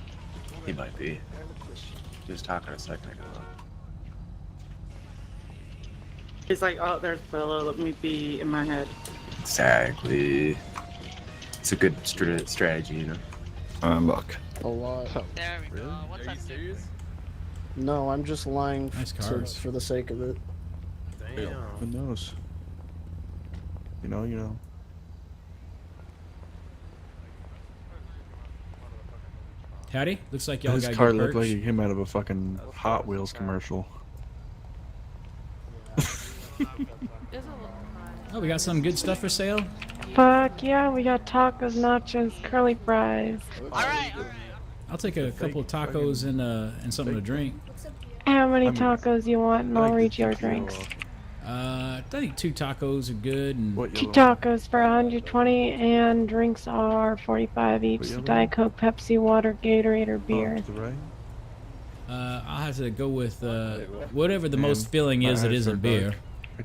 He might be. He was talking a second ago. He's like, oh, there's Bella, let me be in my head. Exactly. It's a good strategy, you know. Look. A lot. There we go. What's up, dude? No, I'm just lying Nice cars. for the sake of it. Damn. Who knows? You know. Howdy. Looks like y'all His got car good looked like perks. it came out of a fucking Hot Wheels commercial. There's a little high. Oh, we got some good stuff for sale. Fuck yeah, we got tacos, nachos, curly fries. Alright. I'll take a couple of tacos and something to drink. How many tacos you want, and I'll read your drinks. I think 2 tacos are good. And 2 tacos for 120, and drinks are 45 each. What yellow Diet Coke, Pepsi, water, Gatorade, or beer. To the right? I'll have to go with whatever the most filling is that isn't beer.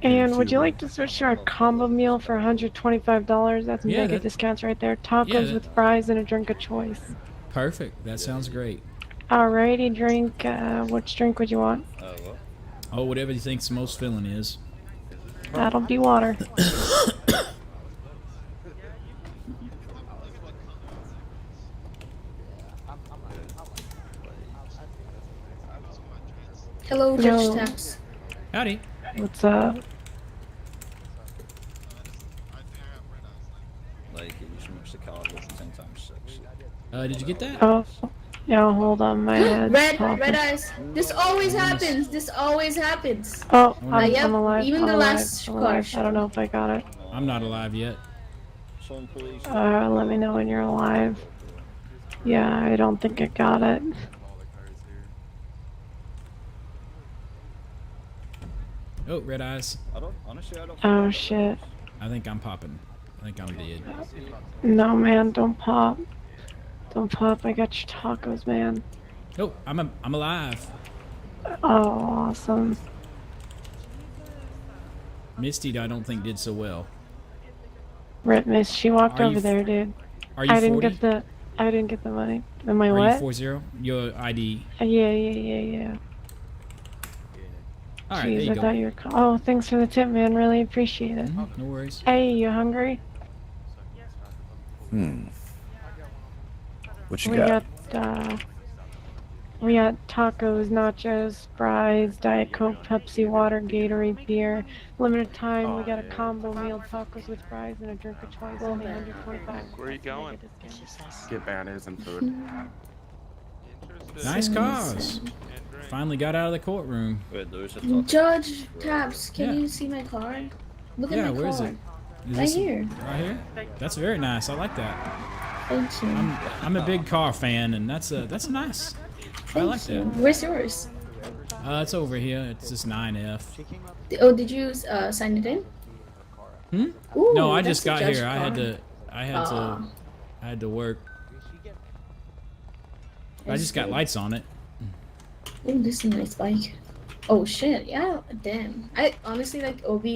And would you like to switch to our combo meal for $125? That's Yeah, mega that- discounts right there. Tacos Yeah, that- with fries and a drink of choice. Perfect. That sounds great. Alrighty, drink. Which drink would you want? Oh, whatever you think's the most filling is. That'll be water. Hello, Judge Tax. Howdy. What's up? Like, you should mix the calibers 10 times 6. Did you get that? Oh, yeah, hold on, my head's popping. Red eyes. This always happens. This always happens. Oh, Yep, I'm alive. even I'm the alive. last I'm alive. car. I don't know if I got it. I'm not alive yet. Let me know when you're alive. Yeah, I don't think I got it. Oh, red eyes. Oh shit. I think I'm popping. I think I'm dead. No, man, don't pop. Don't pop. I got your tacos, man. Oh, I'm alive. Oh, awesome. Misty, I don't think did so well. Rip miss. She walked Are you over f- there, dude. Are you I didn't 40? get the. I didn't get the money. Am I Are what? you 40? Your ID. Yeah. All right, Jeez, there you I go. thought you were. Oh, thanks for the tip, man. Really appreciate it. No worries. Hey, you hungry? What you we got? We got tacos, nachos, fries, Diet Coke, Pepsi, water, Gatorade, beer. Limited time, we got a combo meal, tacos with fries, and a drink of choice, only 125. Where are you going? Discount. Get bananas and food. Nice cars. Finally got out of the courtroom. Judge Taps, can Yeah. you see my card? Look Yeah, at my where card. is it? Is Right this it? here. Right here? That's very nice. I like that. Thank you. I'm a big car fan, and that's nice. I like you. that. Where's yours? It's over here. It's just 9F. Oh, did you sign it in? Ooh, No, I that's just a got judge here. I had car. to work. I just got lights on it. Ooh, this is a nice bike. Oh shit, yeah, damn. I honestly like OB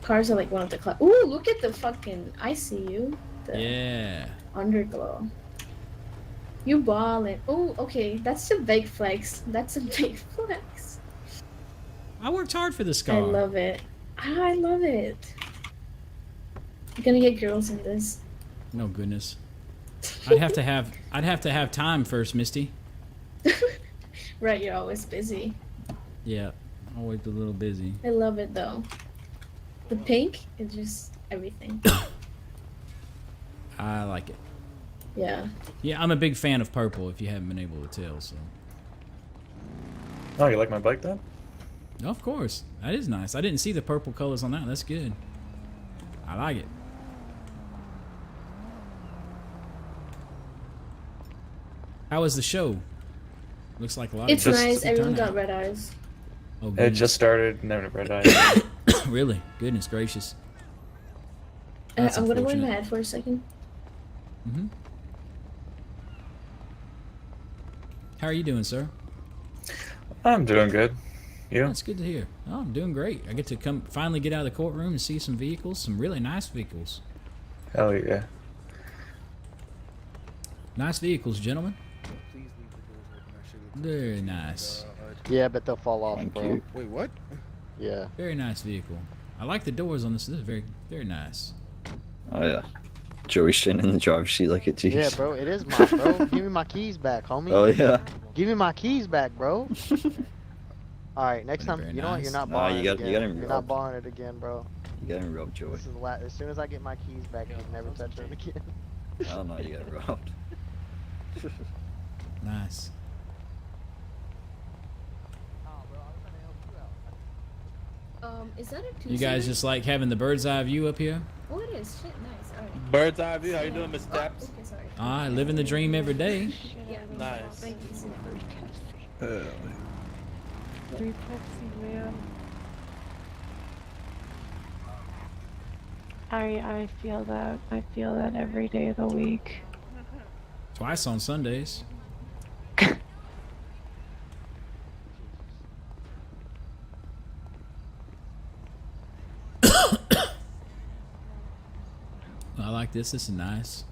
cars are like one of the Ooh, look at the fucking ICU. The Yeah. underglow. You ballin'. Oh, okay, that's a big flex. That's a big flex. I worked hard for this car. I love it. I love it. You're gonna get girls in this. No goodness. I'd have to have time first, Misty. Right, you're always busy. Yeah. Always a little busy. I love it though. The pink is just everything. I like it. Yeah. Yeah, I'm a big fan of purple, if you haven't been able to tell, so. Oh, you like my bike then? Of course. That is nice. I didn't see the purple colors on that. That's good. I like it. How was the show? Looks like a lot It's of nice. Everyone turnout. got red eyes. Oh, It goodness. just started, never red eye. Really? Goodness gracious. I'm That's gonna go in my unfortunate. head for a second. Mm-hmm. How are you doing, sir? I'm doing good. You? That's good to hear. Oh, I'm doing great. I get to finally get out of the courtroom and see some vehicles, some really nice vehicles. Hell yeah. Nice vehicles, gentlemen. Very nice. Yeah, but they'll fall off, bro. Wait, what? Yeah. Very nice vehicle. I like the doors on this. This is very, very nice. Oh yeah. Joey sitting in the driver's seat like a Jeez. Yeah, bro, it is mine, bro. Give me my keys back, homie. Oh yeah. Give me my keys back, bro. Alright, next time, Very you know what? You're nice. not Nah, borrowing you it got- again. you got him You're robbed. not borrowing it again, bro. You got him robbed, Joey. This is as soon as I get my keys back, you can never touch them again. Oh no, you got robbed. Nice. Is that a two? You guys just like having the bird's eye view up here? Oh, it is. Shit, nice. Alright. Bird's eye view. How you doing, Miss Taps? Okay, sorry. I living the dream every day. Yeah. Nice. Thank you so much. Three Pepsi, man. I feel that. I feel that every day of the week. Twice on Sundays. I like this. This is nice.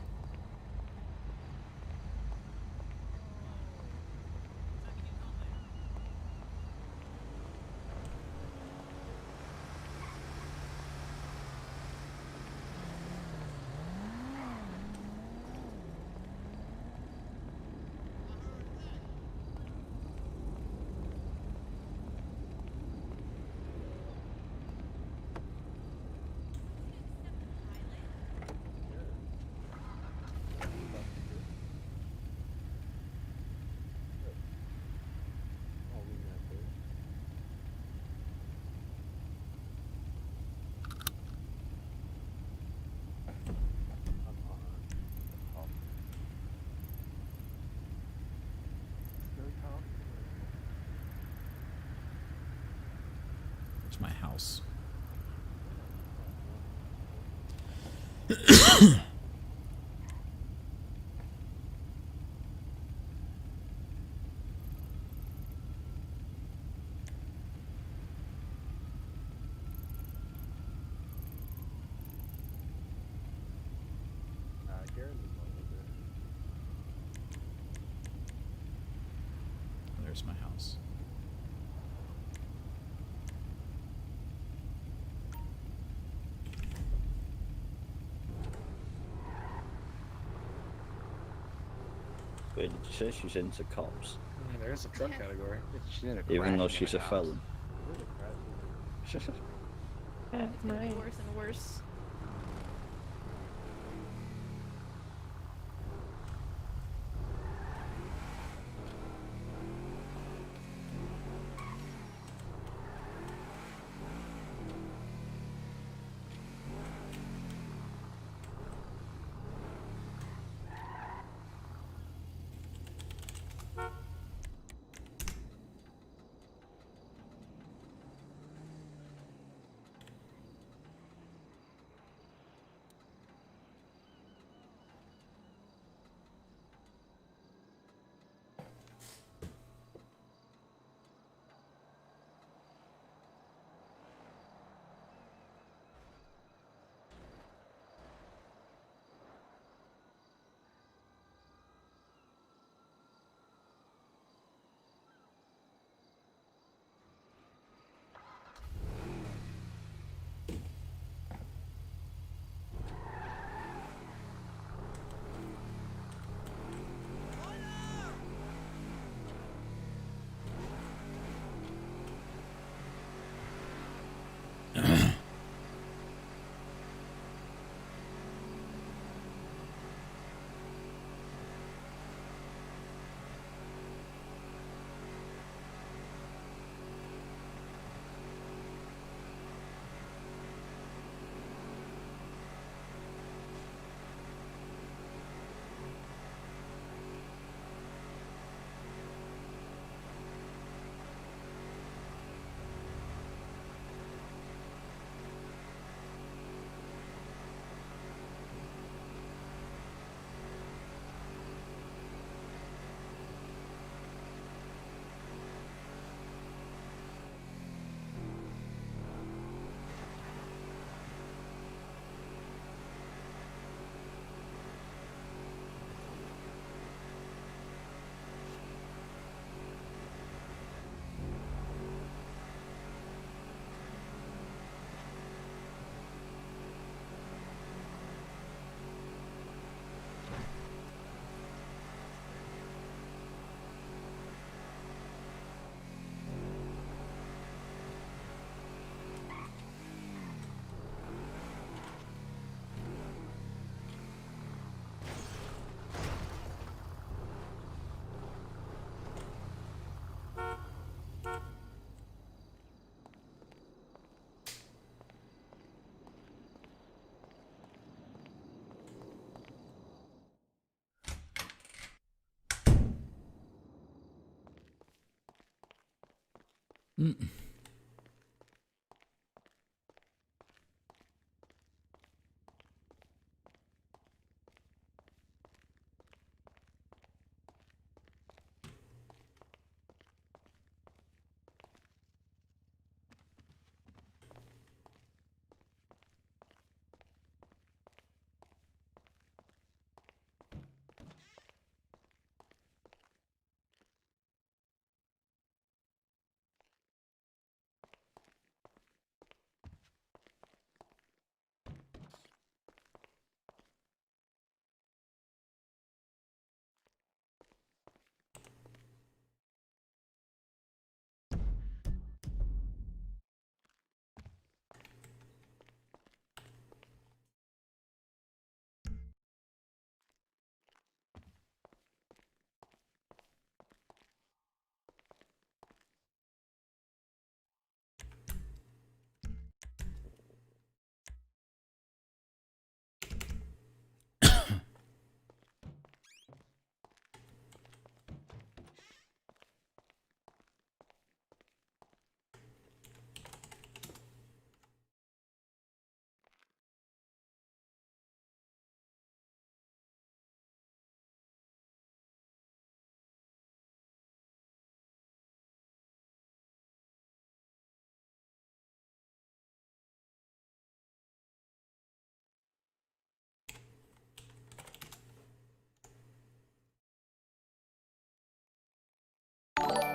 It's my house. There's my house. Wait, did you say she's into cops? There's a truck category. Even though she's a felon. That's nice. Worse and worse. Mm.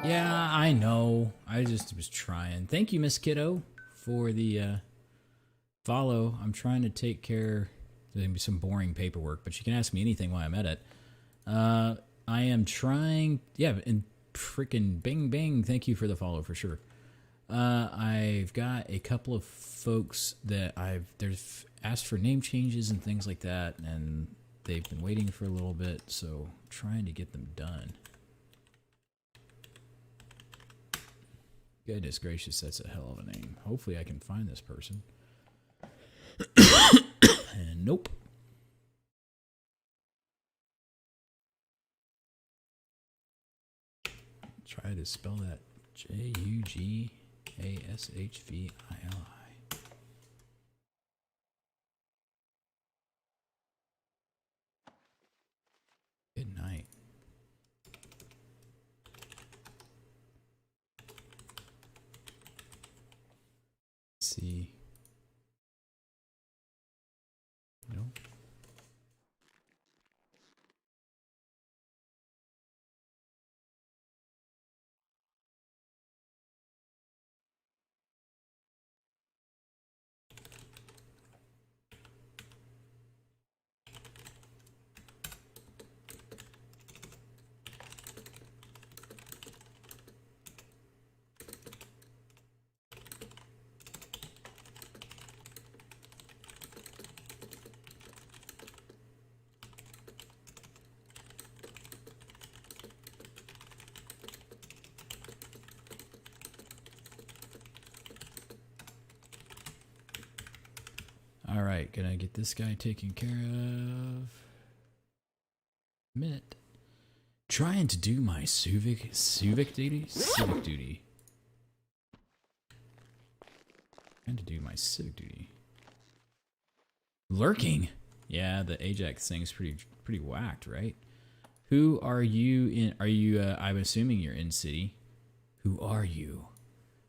Yeah, I know. I just was trying. Thank you, Miss Kiddo, for the follow. I'm trying to take care. There's gonna be some boring paperwork, but you can ask me anything while I'm at it. I am trying. Yeah, and freaking bing bing. Thank you for the follow for sure. I've got a couple of folks that they've asked for name changes and things like that, and they've been waiting for a little bit, so I'm trying to get them done. Goodness gracious, that's a hell of a name. Hopefully I can find this person. And nope. Try to spell that. Jugashvili. Good night. Let's see. Nope. All right, gonna get this guy taken care of. Minute. Trying to do my civic duty. Civic duty. Trying to do my civic duty. Lurking. Yeah, the Ajax thing's pretty whacked, right? Who are you in? Are you? I'm assuming you're in city. Who are you?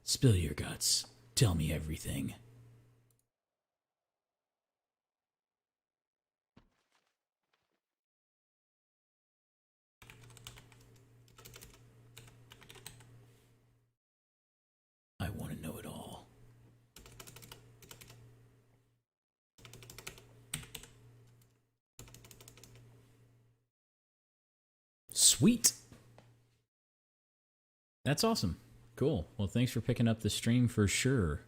Spill your guts. Tell me everything. I want to know it all. Sweet. That's awesome. Cool. Well, thanks for picking up the stream for sure.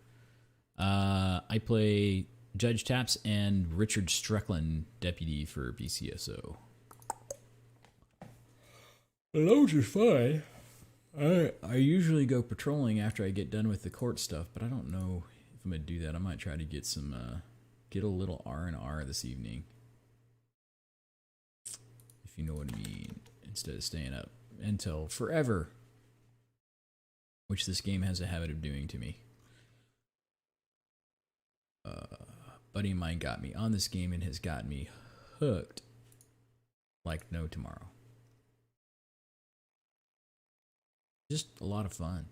I play Judge Taps and Richard Strecklin, deputy for BCSO. Loads are fun. I usually go patrolling after I get done with the court stuff, but I don't know if I'm gonna do that. I might try to get some get a little R&R this evening, if you know what I mean, instead of staying up until forever. which this game has a habit of doing to me. Buddy of mine got me on this game and has got me hooked like no tomorrow. Just a lot of fun.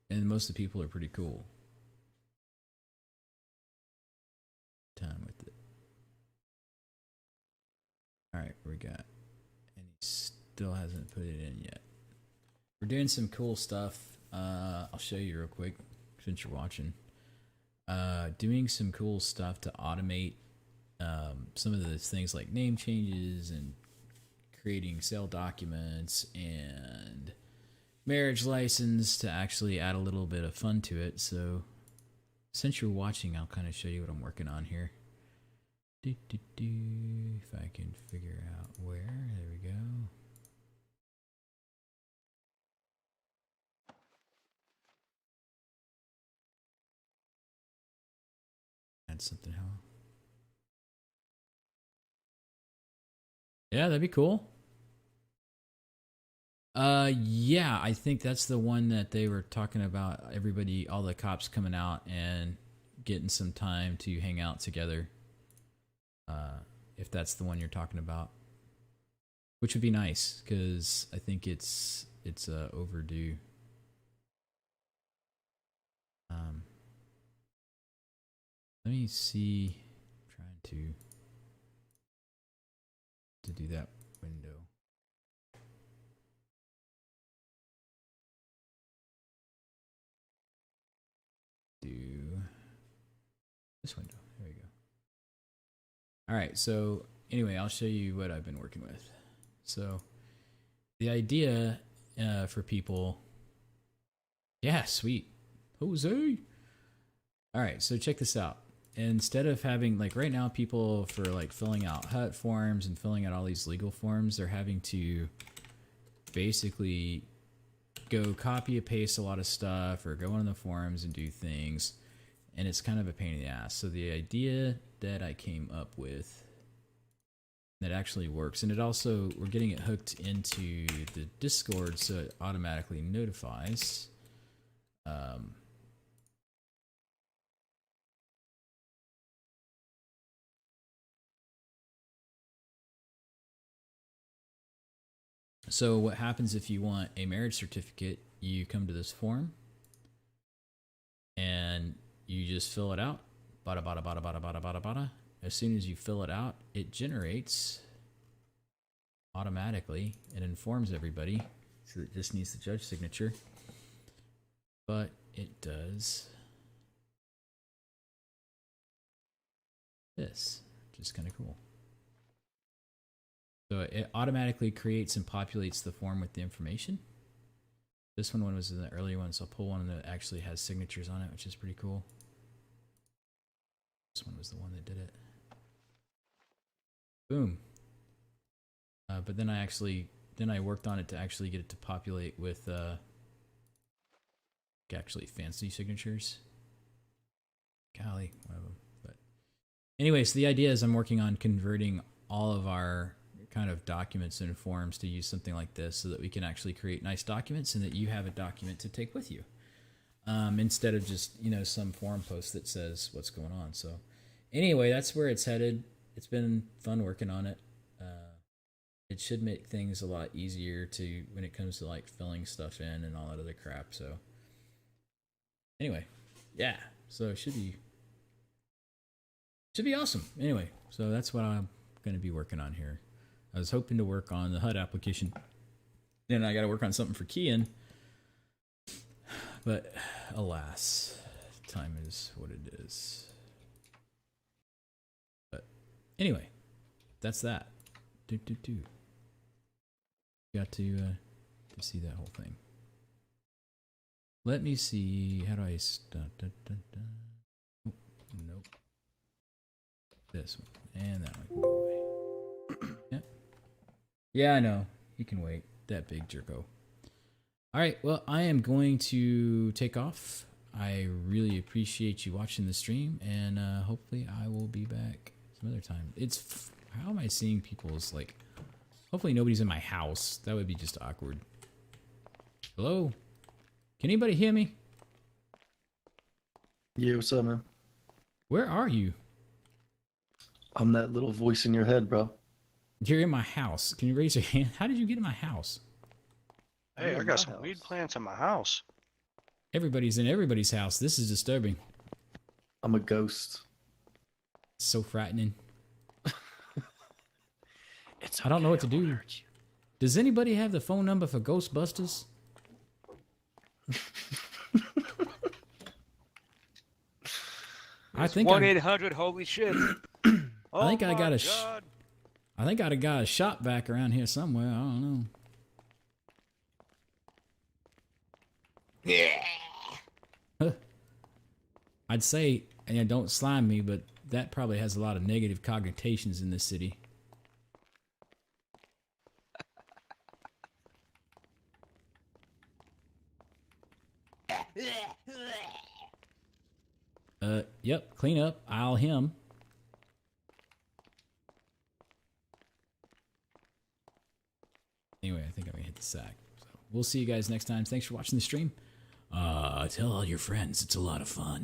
And most of the people are pretty cool. Time with it. Alright, we got. And he still hasn't put it in yet. We're doing some cool stuff. I'll show you real quick since you're watching. Doing some cool stuff to automate some of the things like name changes and creating sale documents and marriage license to actually add a little bit of fun to it. So since you're watching, I'll kind of show you what I'm working on here. If I can figure out where. There we go. Add something, huh? Yeah, that'd be cool. Yeah, I think that's the one that they were talking about. Everybody, all the cops coming out and getting some time to hang out together. If that's the one you're talking about, which would be nice because I think it's overdue. Let me see. I'm trying to do that window. Do this window. There we go. All right. So anyway, I'll show you what I've been working with. So the idea for people. Yeah, sweet. Jose. All right. So check this out. Instead of having, like right now, people for like filling out HUT forms and filling out all these legal forms, they're having to basically go copy and paste a lot of stuff or go on the forums and do things. And it's kind of a pain in the ass. So the idea that I came up with that actually works, and it also, we're getting it hooked into the Discord so it automatically notifies. So what happens if you want a marriage certificate, you come to this form and you just fill it out. Bada, bada, bada, bada, bada, bada, bada. As soon as you fill it out, it generates automatically and informs everybody. So it just needs the judge signature. But it does this, which is kind of cool. So it automatically creates and populates the form with the information. This one was in the earlier one, so I'll pull one that actually has signatures on it, which is pretty cool. This one was the one that did it. Boom. But then I worked on it to actually get it to populate with actually fancy signatures. Golly, one of them. But anyway, so the idea is I'm working on converting all of our kind of documents and forms to use something like this so that we can actually create nice documents and that you have a document to take with you. Instead of just, some forum post that says what's going on. So anyway, that's where it's headed. It's been fun working on it. It should make things a lot easier when it comes to like filling stuff in and all that other crap. So anyway, yeah, so it should be awesome. Anyway, so that's what I'm going to be working on here. I was hoping to work on the HUD application. Then I got to work on something for Kian. But alas, time is what it is. But anyway, that's that. Got to see that whole thing. Let me see. How do I start? Oh, nope. This one and that one can go away. Yeah. Yeah, I know. You can wait. That big jerko. All right. Well, I am going to take off. I really appreciate you watching the stream, and hopefully I will be back some other time. How am I seeing people's, like, hopefully nobody's in my house. That would be just awkward. Hello? Can anybody hear me? Yeah, what's up, man? Where are you? I'm that little voice in your head, bro. You're in my house. Can you raise your hand? How did you get in my house? Hey, in I my got some house. weed plants in my house. Everybody's in everybody's house. This is disturbing. I'm a ghost. So frightening. It's I don't know what to do. Does anybody have the phone number for Ghostbusters? I think 1-800 holy shit. I think Oh I got my a. God. I think I got a shop vac around here somewhere. I don't know. Yeah. Huh. I'd say, and don't slime me, but that probably has a lot of negative connotations in this city. Yep, clean up, aisle him. Anyway, I think I'm gonna hit the sack. So we'll see you guys next time. Thanks for watching the stream. Tell all your friends, it's a lot of fun.